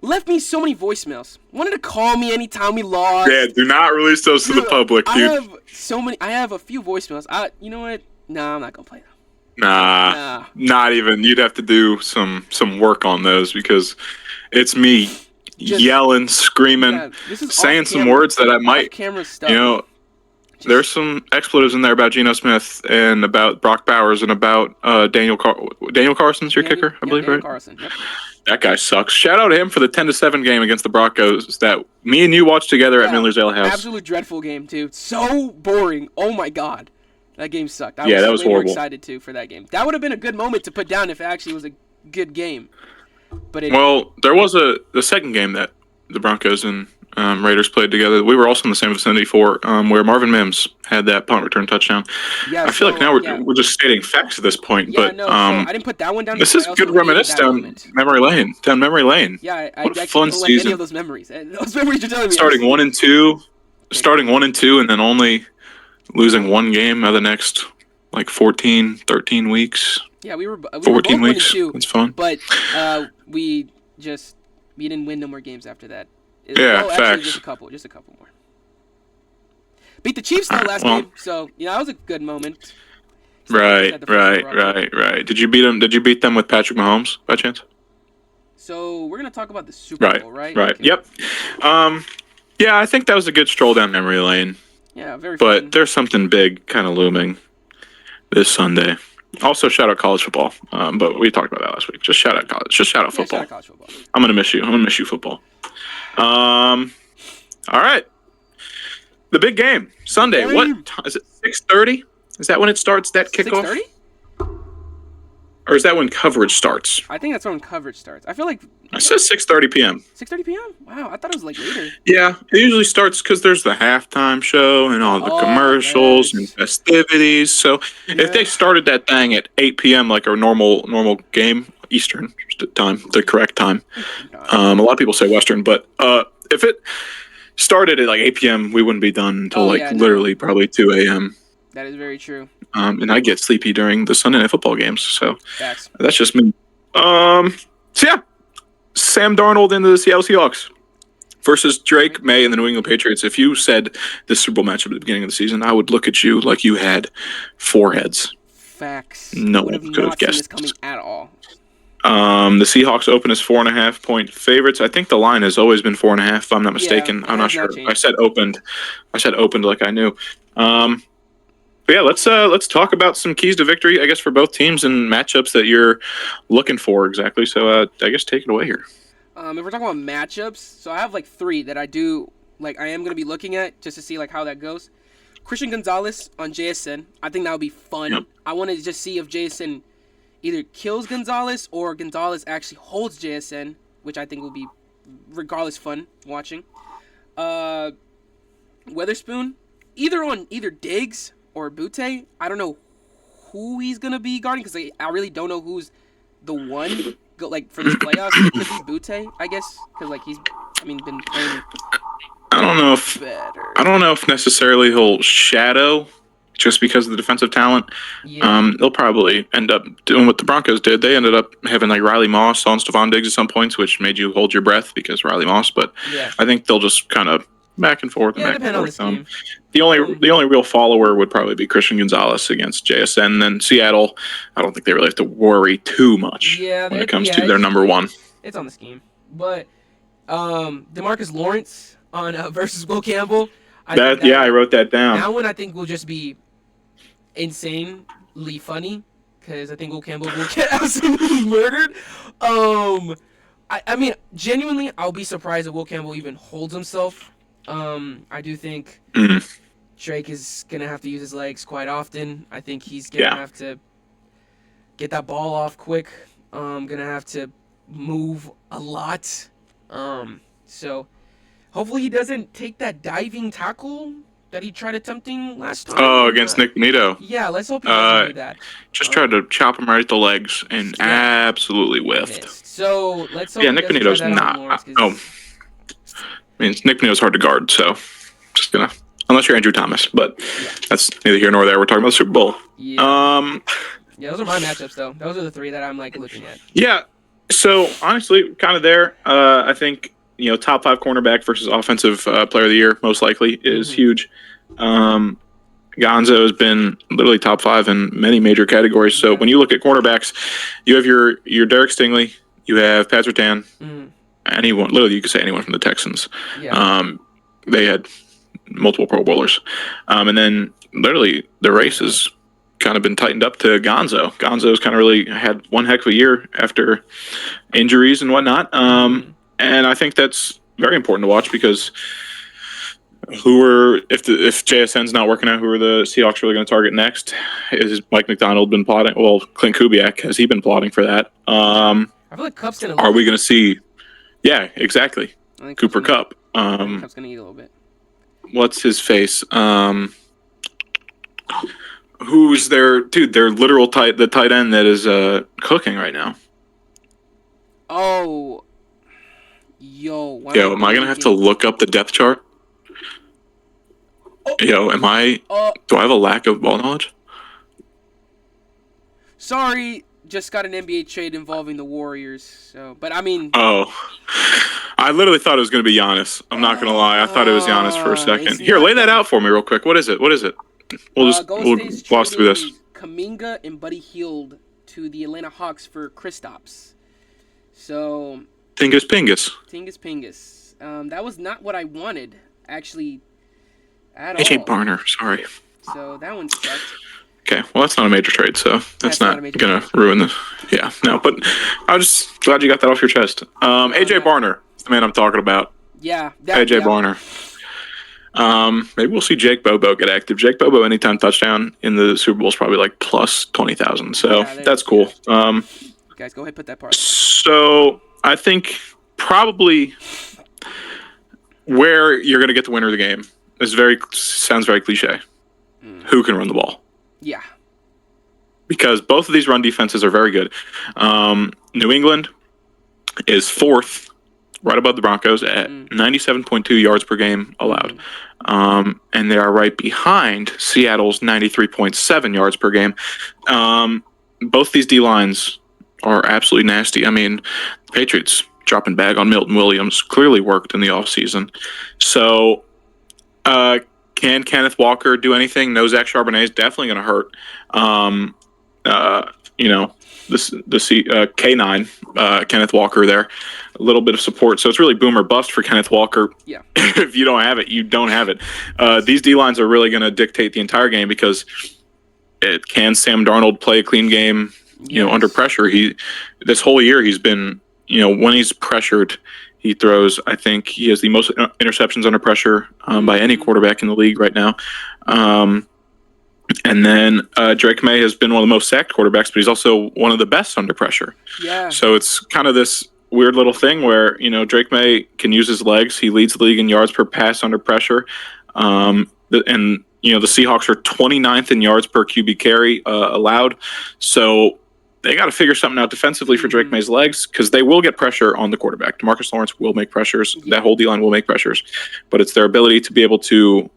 left me so many voicemails. Wanted to call me anytime we lost. Yeah, do not release those to the public, dude. I have a few voicemails. You know what? Nah, I'm not gonna play them. Nah, not even. You'd have to do some work on those, because it's me yelling, screaming, saying some words that I might, camera stuff. there's some expletives in there about Geno Smith and about Brock Bowers and about Daniel Carson's your kicker, I believe, Daniel right? Carlson. Yep. That guy sucks. Shout out to him for the 10-7 game against the Broncos that me and you watched together at Miller's Ale House. Absolute dreadful game too. So boring. Oh my god, that game sucked. I that was way more horrible. excited too for that game. That would have been a good moment to put down if it actually was a good game. But there was the second game that the Broncos and Raiders played together. We were also in the same vicinity for where Marvin Mims had that punt return touchdown. Yeah, I feel like now we're just stating facts at this point. Yeah, but no, so I didn't put that one down. This is good reminisce down memory lane. Down memory lane. Yeah, I what a actually fun don't season. like any of those memories. Those memories you're telling me. Starting 1-2, and then only losing one game out of the next like 14, 13 weeks. Yeah, we were 14 both weeks. 1-2. That's fun. But we didn't win no more games after that. Facts. Actually, just a couple more. Beat the Chiefs though last game, so that was a good moment. Right. Did you beat them? Did you beat them with Patrick Mahomes by chance? So we're gonna talk about the Super Bowl, right? Right. Okay. Yep. Yeah, I think that was a good stroll down memory lane. Yeah, very. But fun. There's something big kind of looming this Sunday. Also, shout out college football. But we talked about that last week. Just shout out college. Just shout out football. Shout out college football. I'm gonna miss you, football. All right. The big game Sunday. What time is it? 6:30? Is that when it starts? That kickoff? 6:30? Or is that when coverage starts? I think that's when coverage starts. I feel like it says 6:30 p.m. 6:30 p.m. Wow, I thought it was like later. Yeah, it usually starts because there's the halftime show and all the commercials and festivities. So if they started that thing at 8 p.m. like a normal game, Eastern time, the correct time. A lot of people say Western, but if it started at like 8 p.m., we wouldn't be done until literally probably 2 a.m. That is very true. And I get sleepy during the Sunday Night Football games, so Facts. That's just me. So yeah, Sam Darnold into the Seattle Seahawks versus Drake May and the New England Patriots. If you said this Super Bowl matchup at the beginning of the season, I would look at you like you had four heads. Facts. No one could have guessed this coming at all. The Seahawks open as 4.5-point favorites. I think the line has always been 4.5. If I'm not mistaken, I'm not sure. I said opened like I knew. But yeah, let's talk about some keys to victory, I guess, for both teams and matchups that you're looking for exactly. So I guess take it away here. If we're talking about matchups, so I have like three that I am going to be looking at just to see like how that goes. Christian Gonzalez on JSN. I think that would be fun. Yep. I want to just see if JSN either kills Gonzalez or Gonzalez actually holds JSN, which I think will be regardless fun watching. Weatherspoon, either Diggs or Butte. I don't know who he's gonna be guarding because I really don't know who's the one for this playoffs. It could be Butte, I guess, because he's been playing. I don't know if necessarily he'll shadow just because of the defensive talent. Yeah. They'll probably end up doing what the Broncos did. They ended up having Riley Moss on Stephon Diggs at some points, which made you hold your breath because Riley Moss. But I think they'll just kind of back and forth. Yeah, depending on this game. The only real follower would probably be Christian Gonzalez against JSN. And then Seattle, I don't think they really have to worry too much when it comes to their number one. It's on the scheme. But DeMarcus Lawrence on versus Will Campbell. I wrote that down. That one I think will just be insanely funny because I think Will Campbell will get absolutely murdered. I mean, genuinely, I'll be surprised if Will Campbell even holds himself. I do think Drake is going to have to use his legs quite often. I think he's going to have to get that ball off quick. Going to have to move a lot. So hopefully he doesn't take that diving tackle that he tried attempting last time. Oh, against Nick Benito. Yeah, let's hope he doesn't do that. Just tried to chop him right at the legs and absolutely whiffed. So let's hope Nick Benito's not. Nick Benito's hard to guard, so just gonna unless you're Andrew Thomas, but that's neither here nor there. We're talking about the Super Bowl. Yeah. Those are my matchups though. Those are the three that I'm looking at. Yeah. So honestly, kind of there. I think top 5 cornerback versus offensive player of the year most likely is huge. Gonzo has been literally top 5 in many major categories. So when you look at cornerbacks, you have your Derek Stingley, you have Pat Surtain, anyone. Literally, you could say anyone from the Texans. Yeah. They had multiple Pro Bowlers. And then literally the race has kind of been tightened up to Gonzo. Gonzo's kind of really had one heck of a year after injuries and whatnot. And I think that's very important to watch because if JSN's not working out, who are the Seahawks really going to target next? Is Mike McDonald been plotting? Well, Clint Kubiak, has he been plotting for that? I feel like Cup's gonna. Are we going to see? Yeah, exactly. Cooper Kupp. Cup's gonna eat a little bit. What's his face? Who's their literal the tight end that is cooking right now? Oh, yo, am I gonna have to look up the depth chart? Do I have a lack of ball knowledge? Sorry, just got an NBA trade involving the Warriors. So, but I mean. Oh, I literally thought it was gonna be Giannis. I'm not gonna lie. I thought it was Giannis for a second. Here, lay that out for me real quick. What is it? We'll gloss through this. Kuminga and Buddy Hield to the Atlanta Hawks for Kristaps. So. Tingus Pingus. That was not what I wanted, actually, at AJ all. Barner, sorry. So that one sucked. Okay, well, that's not a major trade, so that's not going to ruin the... Yeah, no, but I'm just glad you got that off your chest. AJ Barner is the man I'm talking about. Yeah. AJ Barner. Maybe we'll see Jake Bobo get active. Jake Bobo, anytime touchdown in the Super Bowl is probably like plus 20,000, so that's cool. Guys, go ahead and put that part. So I think probably where you're going to get the winner of the game sounds very cliche. Who can run the ball? Yeah. Because both of these run defenses are very good. New England is fourth, right above the Broncos at 97.2 yards per game allowed. And they are right behind Seattle's 93.7 yards per game. Both these D-lines are absolutely nasty. I mean, the Patriots dropping bag on Milton Williams clearly worked in the offseason. So, can Kenneth Walker do anything? No, Zach Charbonnet is definitely going to hurt. K9, Kenneth Walker there. A little bit of support. So it's really boom or bust for Kenneth Walker. Yeah. If you don't have it, you don't have it. These D-lines are really going to dictate the entire game because can Sam Darnold play a clean game, under pressure? This whole year he's been, when he's pressured, he throws, I think he has the most interceptions under pressure by any quarterback in the league right now. And then Drake May has been one of the most sacked quarterbacks, but he's also one of the best under pressure. Yeah. So it's kind of this weird little thing where, Drake May can use his legs. He leads the league in yards per pass under pressure. The Seahawks are 29th in yards per QB carry allowed. So they got to figure something out defensively for Drake May's legs because they will get pressure on the quarterback. DeMarcus Lawrence will make pressures. Yeah. That whole D-line will make pressures. But it's their ability to be able to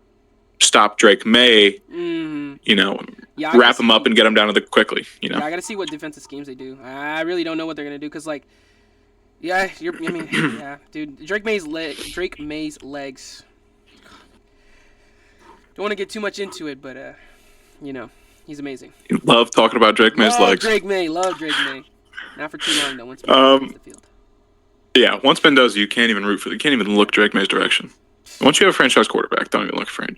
stop Drake May, wrap him up and get him down to the quickly. Yeah, I got to see what defensive schemes they do. I really don't know what they're going to do because, dude, Drake May's legs. Don't want to get too much into it, but, he's amazing. You love talking about Drake May's legs. Love Drake May. Not for too long, though, once Ben hits the field. Yeah, once Ben does, you can't even you can't even look Drake May's direction. Once you have a franchise quarterback, don't even look for him.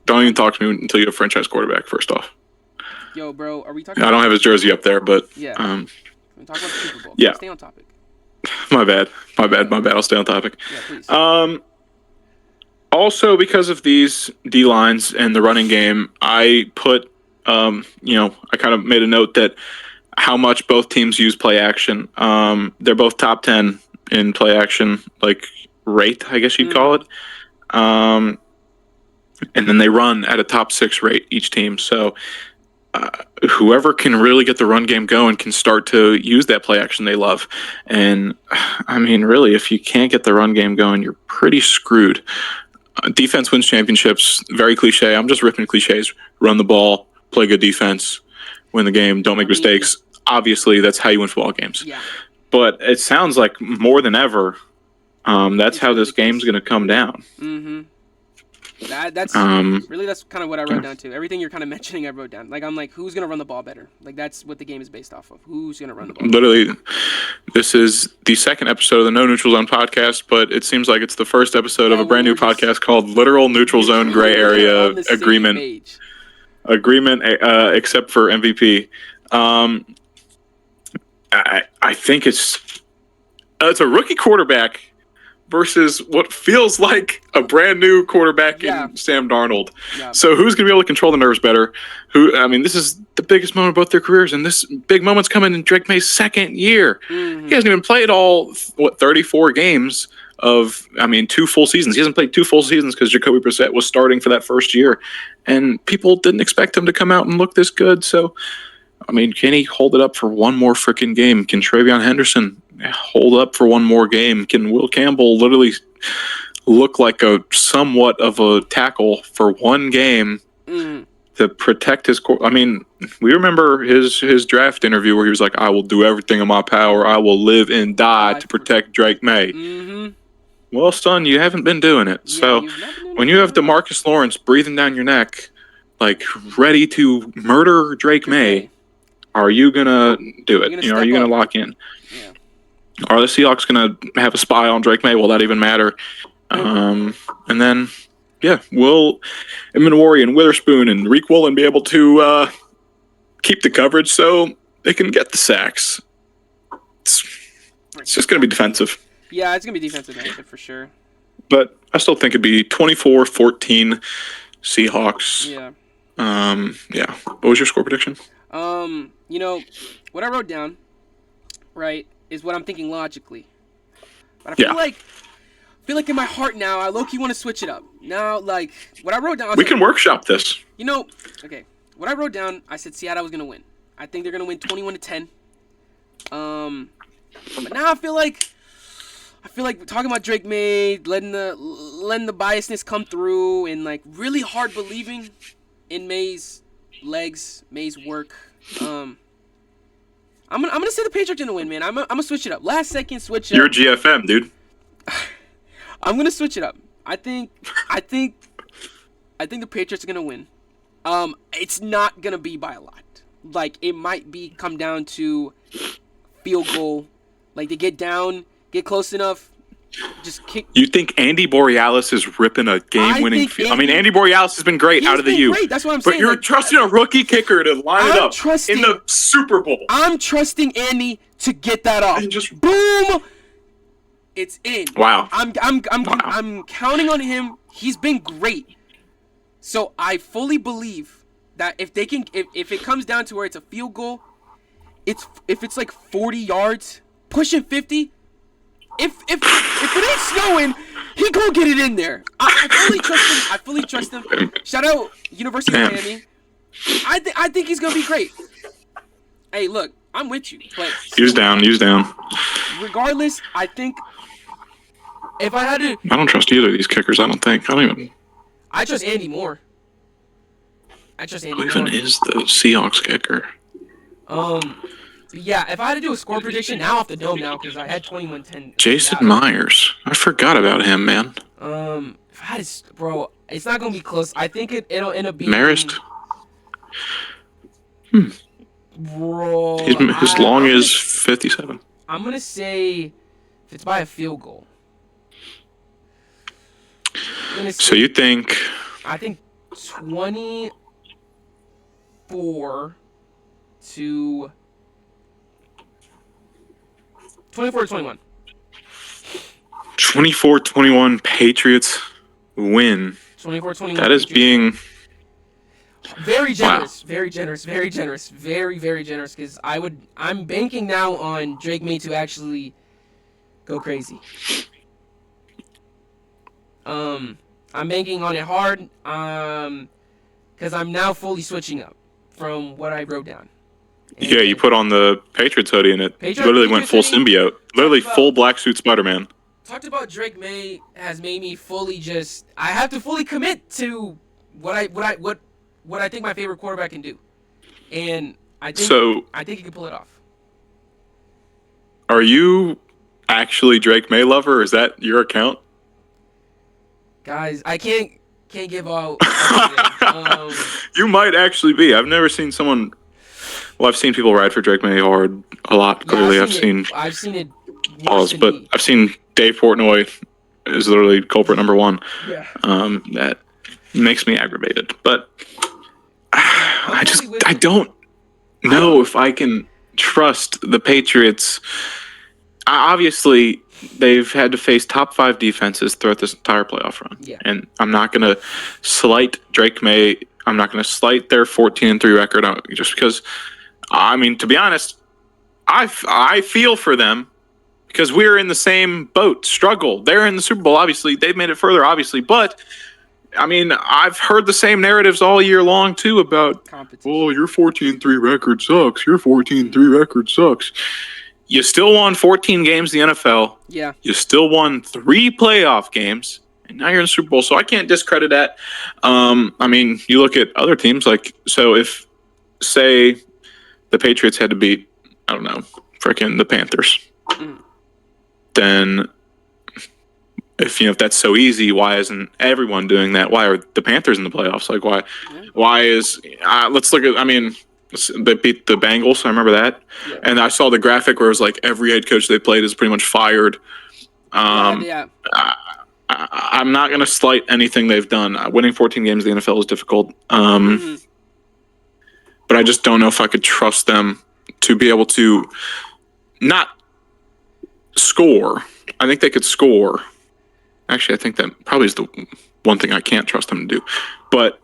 Don't even talk to me until you have a franchise quarterback, first off. Yo, bro, are we talking I don't have his jersey up there, but... Yeah. We talk about the Super Bowl. Yeah. Stay on topic. My bad. I'll stay on topic. Yeah, please. Also, because of these D-lines and the running game, I put, I kind of made a note that how much both teams use play action. They're both top 10 in play action, rate, I guess you'd call it. And then they run at a top 6 rate, each team. So whoever can really get the run game going can start to use that play action they love. And, I mean, really, if you can't get the run game going, you're pretty screwed. Defense wins championships. Very cliche. I'm just ripping cliches. Run the ball, play good defense, win the game, don't make mistakes. Obviously, that's how you win football games. Yeah. But it sounds like more than ever, that's how this game's going to come down. Mm-hmm. That's Um, really that's kind of what I wrote down too. Everything you're kind of mentioning, I wrote down. Like I'm like, who's gonna run the ball better? Like that's what the game is based off of. Who's gonna run the ball better? Literally, this is the second episode of the No Neutral Zone podcast, but it seems like it's the first episode of Yeah, a brand new we're just podcast called Literal Neutral Zone Gray we're Area on the same Agreement. page. Except for MVP. I think it's a rookie quarterback versus what feels like a brand new quarterback in Sam Darnold. Yeah. So who's going to be able to control the nerves better? This is the biggest moment of both their careers, and this big moment's coming in Drake May's second year. Mm-hmm. He hasn't even played all 34 games of 2 full seasons. He hasn't played 2 full seasons because Jacoby Brissett was starting for that first year, and people didn't expect him to come out and look this good. So, can he hold it up for one more freaking game? Can TreVeyon Henderson hold up for one more game? Can Will Campbell literally look like a somewhat of a tackle for one game to protect his core? We remember his draft interview where he was like, "I will do everything in my power. I will live and die to protect Drake May." Mm-hmm. Well, son, you haven't been doing it. Yeah, So when you have DeMarcus Lawrence breathing down your neck, like ready to murder Drake May, are you gonna do it? Are you gonna lock in? Yeah. Are the Seahawks gonna have a spy on Drake May? Will that even matter? And then, will Minowari and Witherspoon and Reek Woolen be able to keep the coverage so they can get the sacks? It's just gonna be defensive. Yeah, it's gonna be defensive benefit for sure. But I still think it'd be 24-14 Seahawks. Yeah. What was your score prediction? What I wrote down, right, is what I'm thinking logically. But I feel like in my heart now, I low-key want to switch it up. Now, like, what I wrote down... We can workshop this. Okay, what I wrote down, I said Seattle was going to win. I think they're going to win 21-10. But now I feel like talking about Drake May, letting the biasness come through, and, like, really hard believing in May's legs, May's work. I'm gonna say the Patriots are gonna win, man. I'm gonna switch it up. Last second switch up. You're GFM, dude. I'm gonna switch it up. I think the Patriots are gonna win. It's not gonna be by a lot. Like it might come down to field goal. Like they get down, get close enough, just kick. You think Andy Borealis is ripping a game-winning field? Andy Borealis has been great out of the U. That's what I'm saying. But you're trusting a rookie kicker to line it up in the Super Bowl. I'm trusting Andy to get that off. And just boom. It's in. Wow. I'm counting on him. He's been great. So I fully believe that if it comes down to where it's a field goal, if it's like 40 yards, pushing 50. If it ain't snowing, he gonna get it in there. I fully trust him. Shout out University of Miami. I think he's gonna be great. Hey, look, I'm with you. But use down. Regardless, I think if I had to, I don't trust either of these kickers. I trust Andy more. Who even is the Seahawks kicker? Yeah, if I had to do a score prediction now off the dome now because I had 21-10. Jason Myers. I forgot about him, man. If I had to, bro, it's not gonna be close. I think it'll end up being Marist. Bro, His long is 57. I'm gonna say if it's by a field goal. So you think? I think 24 to 21. 24-21 Patriots win. 24-21. That is being very generous. Wow. Very generous. Very generous. Very, very generous. Because I'm banking now on Drake May to actually go crazy. I'm banking on it hard. Because I'm now fully switching up from what I wrote down. And you put on the Patriots hoodie and it literally went full symbiote. Literally full black suit Spider-Man. Talked about Drake May has made me fully I have to fully commit to what I think my favorite quarterback can do. And I think he can pull it off. Are you actually Drake May lover, or is that your account? Guys, I can't Can't give out everything. You might actually be. I've never seen someone. Well, I've seen people ride for Drake May hard a lot. Clearly, I've seen it worse pause, than but me. I've seen Dave Portnoy is literally culprit number one. Yeah. That makes me aggravated, but I don't know if I can trust the Patriots. Obviously, they've had to face top 5 defenses throughout this entire playoff run. Yeah. And I'm not going to slight Drake May. I'm not going to slight their 14-3 record just because, I mean, to be honest, I feel for them because we're in the same boat, struggle. They're in the Super Bowl, obviously. They've made it further, obviously. But, I mean, I've heard the same narratives all year long, too, about, oh, your 14-3 record sucks. Your 14-3 record sucks. You still won 14 games in the NFL. Yeah. You still won 3 playoff games, and now you're in the Super Bowl. So I can't discredit that. I mean, you look at other teams. So if, say, the Patriots had to beat, I don't know, freaking the Panthers, then if that's so easy, why isn't everyone doing that? Why are the Panthers in the playoffs? Like, why is let's look at, I mean, they beat the Bengals. I remember that. Yeah. And I saw the graphic where it was like every head coach they played is pretty much fired. Yeah. I'm not going to slight anything they've done. Winning 14 games in the NFL is difficult. But I just don't know if I could trust them to be able to not score. I think they could score. Actually, I think that probably is the one thing I can't trust them to do. But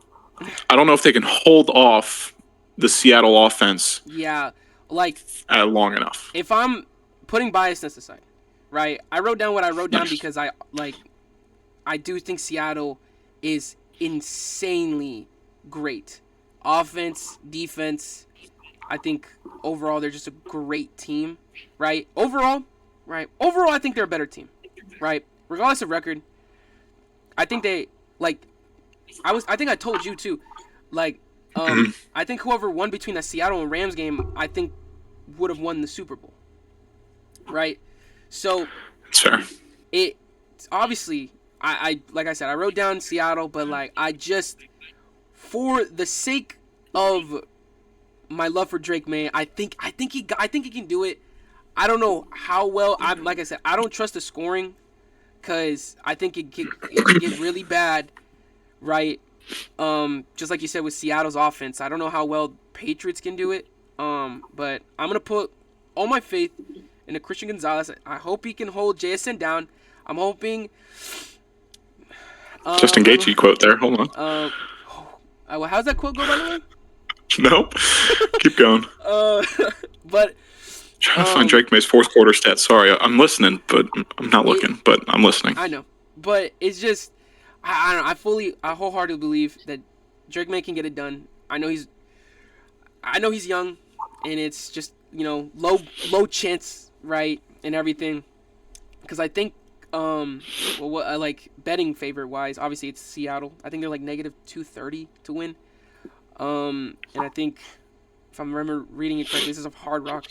I don't know if they can hold off the Seattle offense. Yeah, like long enough. If I'm putting biasness aside, right? I wrote down what I wrote down because I do think Seattle is insanely great. Offense, defense. I think overall they're just a great team, right? Overall, I think they're a better team, right? Regardless of record, I think they I think I told you too, I think whoever won between the Seattle and Rams game, I think would have won the Super Bowl, right? So that's fair. It's obviously I like I said, I wrote down Seattle, but I just, for the sake of my love for Drake May, I think he can do it. I don't know how well. Like I said, I don't trust the scoring because I think it can get really bad, right? Just like you said with Seattle's offense, I don't know how well Patriots can do it. But I'm gonna put all my faith into Christian Gonzalez. I hope he can hold JSN down. I'm hoping. Justin Gaethje quote there. Hold on. Well, how's that quote go, by the way? Nope. Keep going. But trying to find Drake May's fourth quarter stats. Sorry, I'm listening, but I'm not looking. But I'm listening. I know, but it's just I don't know. I wholeheartedly believe that Drake May can get it done. I know he's young, and it's just low chance, right, and everything. Because I think betting favorite wise, obviously it's Seattle. I think they're negative 230 to win. And I think, if I remember reading it correctly, this is of Hard Rock.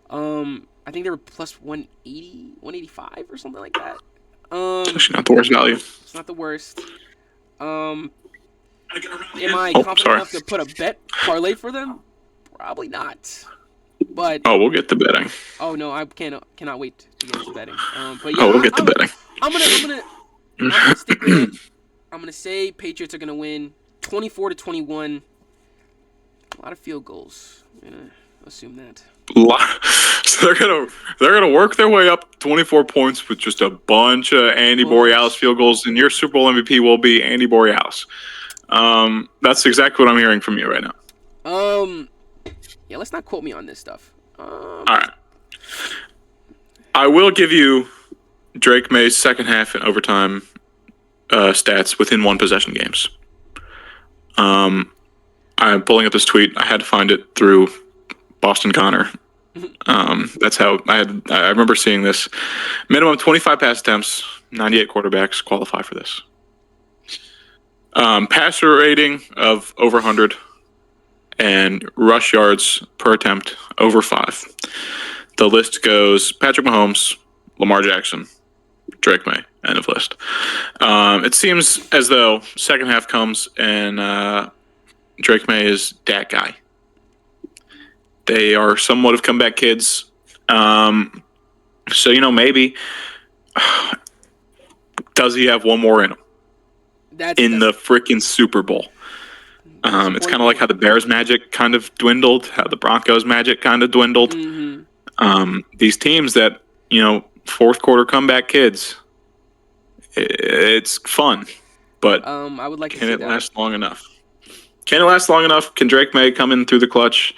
I think they were plus 180, 185 or something like that. It's actually not the worst value. It's not the worst. Am I confident enough to put a bet parlay for them? Probably not. But we'll get the betting. Oh no, I cannot wait to get into betting. But yeah, we'll get the betting. I'm gonna stick with it. I'm gonna say Patriots are gonna win 24-21. A lot of field goals. I'm gonna assume that. So they're gonna work their way up 24 points with just a bunch of Andy Borealis field goals, and your Super Bowl MVP will be Andy Borealis. That's exactly what I'm hearing from you right now. Yeah, let's not quote me on this stuff. All right. I will give you Drake May's second half and overtime stats within one possession games. I'm pulling up this tweet. I had to find it through Boston Connor. That's how I remember seeing this. Minimum 25 pass attempts, 98 quarterbacks qualify for this. Passer rating of over 100 and rush yards per attempt over 5. The list goes Patrick Mahomes, Lamar Jackson, Drake May, end of list. It seems as though second half comes and Drake May is that guy. They are somewhat of comeback kids. So, maybe does he have one more in him in the freaking Super Bowl? It's kind of like how the Bears magic kind of dwindled, how the Broncos magic kind of dwindled. These teams that, fourth quarter comeback kids, it's fun, but I would like to can see it that. last long enough? Can it last long enough? Can Drake May come in through the clutch?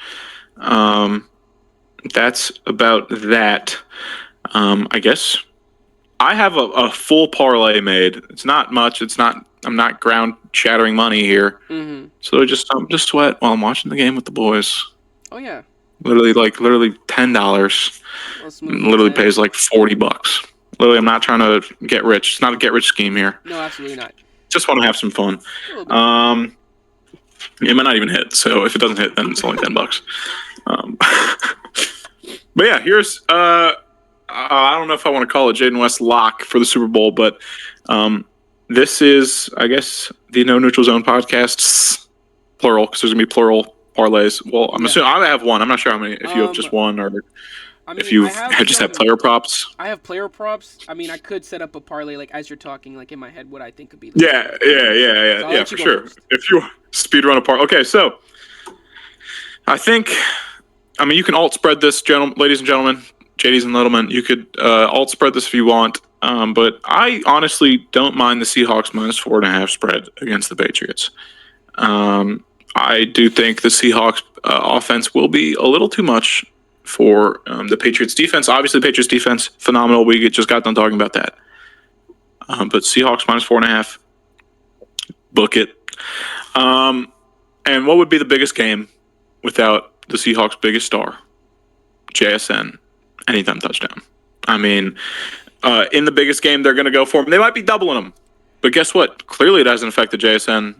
That's about that. I guess I have a full parlay made. It's not much. I'm not ground shattering money here. So just sweat while I'm watching the game with the boys. Oh yeah. Literally $10. Literally pays like $40. Literally, I'm not trying to get rich. It's not a get rich scheme here. No, absolutely not. Just want to have some fun. It might not even hit. So if it doesn't hit, then it's only $10. But yeah, here's I don't know if I want to call it Jayden West lock for the Super Bowl, but this is, I guess, the No Neutral Zone podcasts, plural, because there's gonna be plural parlays. Well, I'm assuming I have one. I'm not sure how many. If you have just one, or if you just have player props. I have player props. I mean, I could set up a parlay like as you're talking, like in my head, what I think could be. Yeah, for sure. First. If you speed run a parlay, okay. So I think, you can alt spread this, ladies and gentlemen, JDs and Littlemen. You could alt spread this if you want, but I honestly don't mind the Seahawks -4.5 spread against the Patriots. I do think the Seahawks offense will be a little too much for the Patriots defense. Obviously, the Patriots defense, phenomenal. We just got done talking about that. But Seahawks -4.5, book it. And what would be the biggest game without the Seahawks' biggest star, JSN, anytime touchdown? In the biggest game, they're going to go for him. They might be doubling him. But guess what? Clearly, it hasn't affected JSN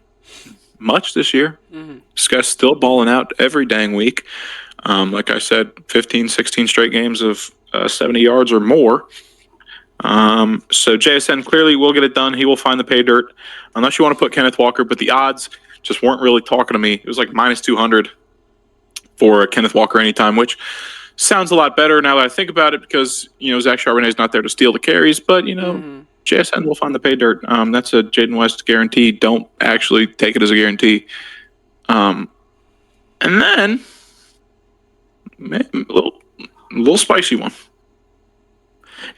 much this year. This guy's still balling out every dang week. Like I said, 15, 16 straight games of 70 yards or more. So JSN clearly will get it done. He will find the pay dirt. Unless you want to put Kenneth Walker, but the odds just weren't really talking to me. It was like -200 for Kenneth Walker anytime, which sounds a lot better now that I think about it because, Zach Charbonnet's not there to steal the carries, but, JSN will find the pay dirt. That's a Jayden West guarantee. Don't actually take it as a guarantee. And then, a little spicy one.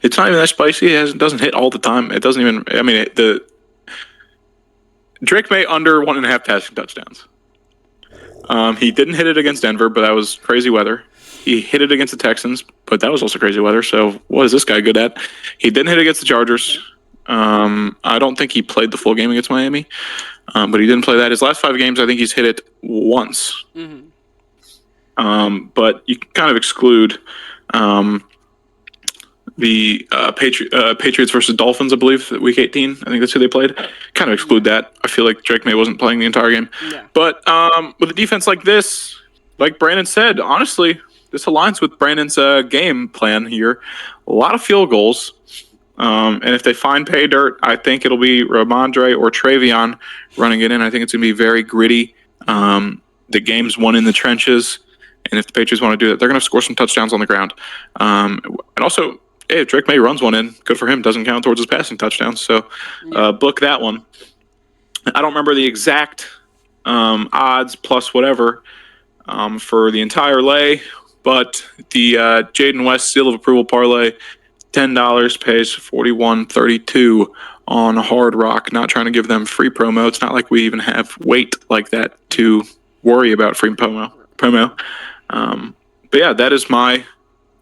It's not even that spicy. It doesn't hit all the time. It doesn't even. The Drake May under 1.5 passing touchdowns. He didn't hit it against Denver, but that was crazy weather. He hit it against the Texans, but that was also crazy weather. So what is this guy good at? He didn't hit against the Chargers. I don't think he played the full game against Miami, but he didn't play that. His last 5 games, I think he's hit it once. But you can kind of exclude the Patriots versus Dolphins, I believe, week 18. I think that's who they played. Kind of exclude that. I feel like Drake May wasn't playing the entire game. Yeah. But with a defense like this, like Brandon said, honestly, this aligns with Brandon's game plan here. A lot of field goals. And if they find pay dirt, I think it'll be Ramondre or Travion running it in. I think it's going to be very gritty. The game's won in the trenches. And if the Patriots want to do that, they're going to score some touchdowns on the ground. And also, if Drake May runs one in, good for him. Doesn't count towards his passing touchdowns. So book that one. I don't remember the exact odds plus whatever for the entire lay, but the Jayden West seal of approval parlay, $10 pays $41.32 on Hard Rock. Not trying to give them free promo. It's not like we even have weight like that to worry about free promo. But yeah, that is my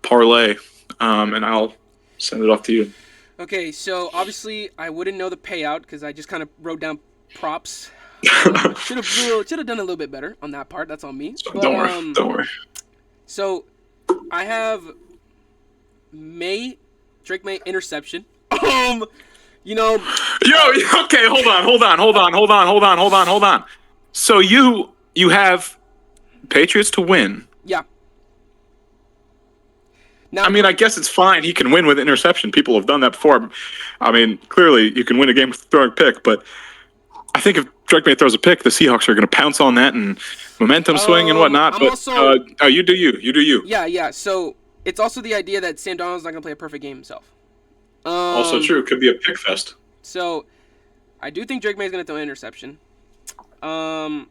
parlay, and I'll send it off to you. Okay, so obviously I wouldn't know the payout because I just kind of wrote down props. Should have done a little bit better on that part. That's on me. But, don't worry. So I have Drake May interception. Okay, hold on. So you have Patriots to win. Yeah. Now, I mean, I guess it's fine. He can win with interception. People have done that before. I mean, clearly you can win a game with throwing a pick, but I think if Drake May throws a pick, the Seahawks are going to pounce on that and momentum swing and whatnot. I'm But also you do you. You do you. yeah. So it's also the idea that Sam Darnold's not going to play a perfect game himself. Also true. Could be a pick fest. So I do think Drake May is going to throw an interception. Now,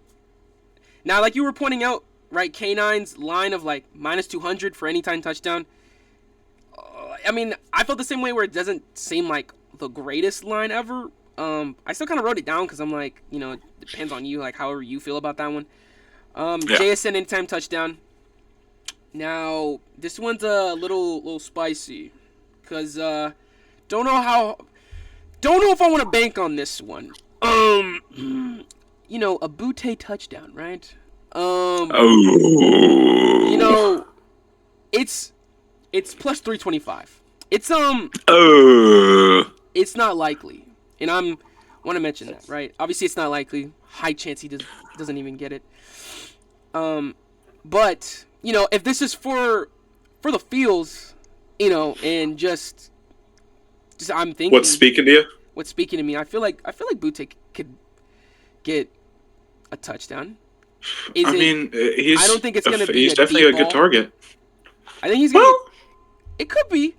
like you were pointing out, right? K9's line of like minus 200 for anytime touchdown. I mean, I felt the same way where it doesn't seem like the greatest line ever. I still kind of wrote it down because I'm like, it depends on you, like however you feel about that one. JSN anytime touchdown. Now, this one's a little spicy because don't know if I want to bank on this one. A Butte touchdown, right? It's plus 325. It's not likely, and I want to mention that, right? Obviously, it's not likely. High chance he doesn't even get it. But if this is for the feels, and just I'm thinking. What's speaking to you? What's speaking to me? I feel like Butte could get a touchdown. I don't think it's going to be. He's definitely a good target. I think he's going to. It could be.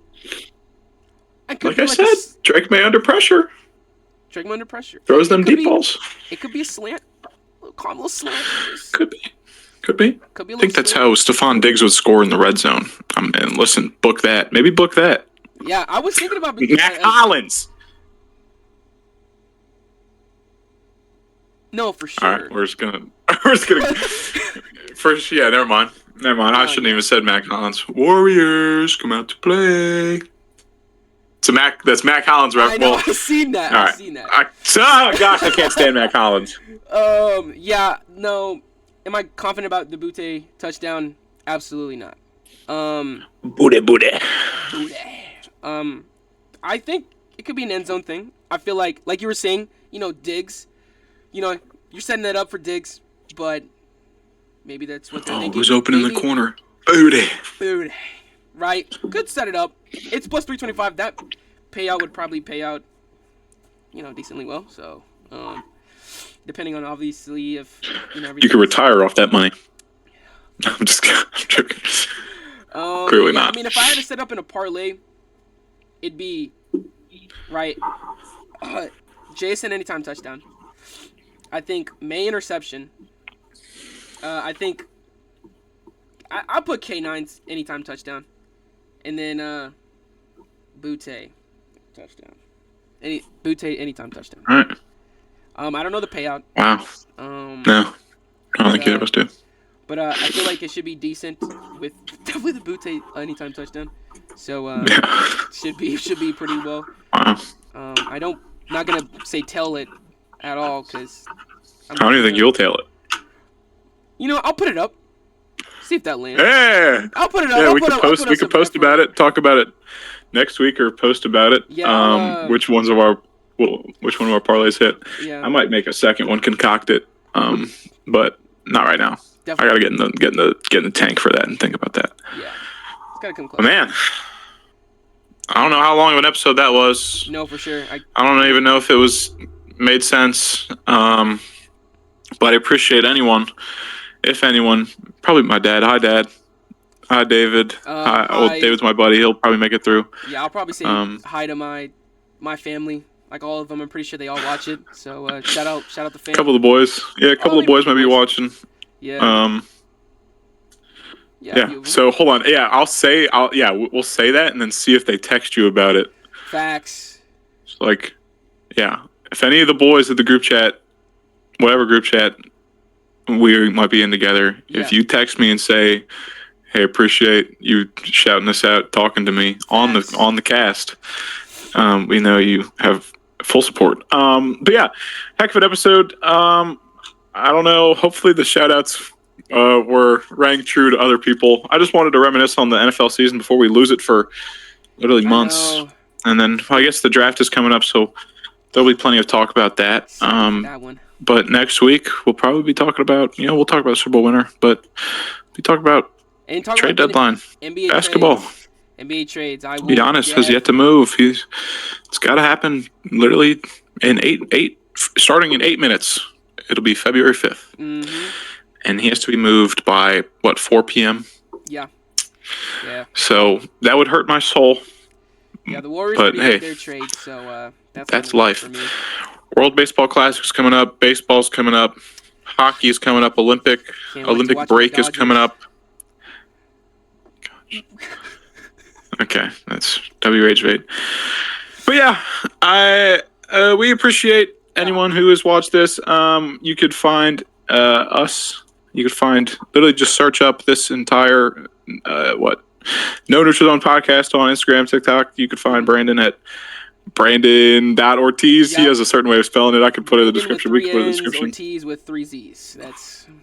Like I said, Drake May under pressure. Drake May under pressure. Throws them deep balls. It could be a slant. Calm little slant. Could be. I think that's slant. how Stephon Diggs would score in the red zone. And listen, book that. Maybe book that. Yeah, I was thinking about Mac Hollins. No, for sure. All right, we're just gonna first. Yeah, never mind. I shouldn't even said Mac Hollins. Warriors come out to play. That's Mac Hollins, right? I know. I've seen that. All right. Oh gosh, I can't stand Mac Hollins. Yeah. No. Am I confident about the Butte touchdown? Absolutely not. Butte. I think it could be an end zone thing. I feel like you were saying, Diggs. You're setting that up for Diggs, but maybe that's what they're thinking. Who's open in the corner? Butte. Right. Could set it up. It's plus 325. That payout would probably pay out, decently well. So, depending on obviously if, everything. You could retire off that money. I'm just joking. Clearly not. I mean, if I had to set up in a parlay, it'd be, right, Jason anytime touchdown. I think May interception. I think I'll put K9's anytime touchdown. And then Butte touchdown. Butte anytime touchdown. All right. I don't know the payout. Wow. No. I don't think either of us do. But I feel like it should be decent with definitely the Butte anytime touchdown. So should be pretty well. Wow. Not gonna say tail it at all because I don't even think you'll tail it. I'll put it up. See if that lands. Yeah. I'll put it up. Yeah, we could post about it. Talk about it next week or post about it. Yeah. Which one of our parlays hit? Yeah. I might make a second one, concoct it. But not right now. Definitely. I gotta get in the tank for that and think about that. Yeah. It's gotta come close. But man, I don't know how long of an episode that was. No, for sure. I don't even know if it was made sense. But I appreciate anyone, if anyone, probably my dad. Hi, Dad. Hi, David. Hi. Well, David's my buddy. He'll probably make it through. Yeah, I'll probably say hi to my family. Like all of them, I'm pretty sure they all watch it. So shout out the family. A couple of the boys. Yeah, a couple of the boys might be watching. Yeah. Yeah. So hold on. Yeah, we'll say that and then see if they text you about it. Facts. So if any of the boys at the group chat, whatever group chat we might be in together, if you text me and say, "Hey, appreciate you shouting this out, talking to me on the cast," we know you have full support. But yeah, heck of an episode. I don't know. Hopefully the shout outs rang true to other people. I just wanted to reminisce on the NFL season before we lose it for literally months. And then I guess the draft is coming up, so there'll be plenty of talk about that. That one. But next week we'll probably be talking about, we'll talk about Super Bowl winner, but we talk about trade deadline, NBA basketball. Trades. NBA trades. I will. Giannis has yet to move. It's got to happen literally in starting in 8 minutes. It'll be February 5th. Mm-hmm. And he has to be moved by, 4 p.m.? Yeah. Yeah. So that would hurt my soul. Yeah, the Warriors But, already hey, have their trade, so that's life. For me. World Baseball Classic's coming up. Baseball's coming up. Hockey is coming up. Olympic break is coming up. Gosh. Okay, that's WH8. But yeah, we appreciate anyone who has watched this. You could find us. You could find literally just search up this entire No Neutral Zone podcast on Instagram, TikTok. You could find Brandon at Brandon.Ortiz. Yep. He has a certain way of spelling it. I could put it in the description. We can put it in the description. Ortiz with 3 Z's.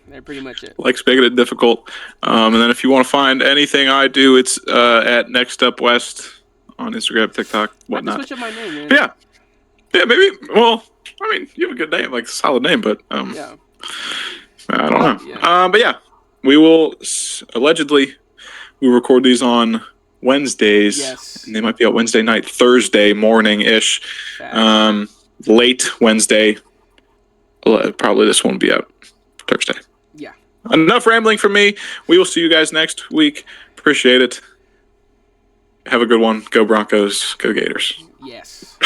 They're pretty much it. Likes making it difficult. And then if you want to find anything I do, it's at Next Up West on Instagram, TikTok, whatnot. I have to switch up my name, man. Yeah, maybe. Well, I mean, you have a good name, like a solid name, but yeah. I don't know. Yeah. But yeah, we will allegedly we record these on Wednesdays. Yes. And they might be out Wednesday night, Thursday morning ish. Late Wednesday. Probably this won't be out Thursday. Yeah. Enough rambling from me. We will see you guys next week. Appreciate it. Have a good one. Go Broncos. Go Gators. Yes.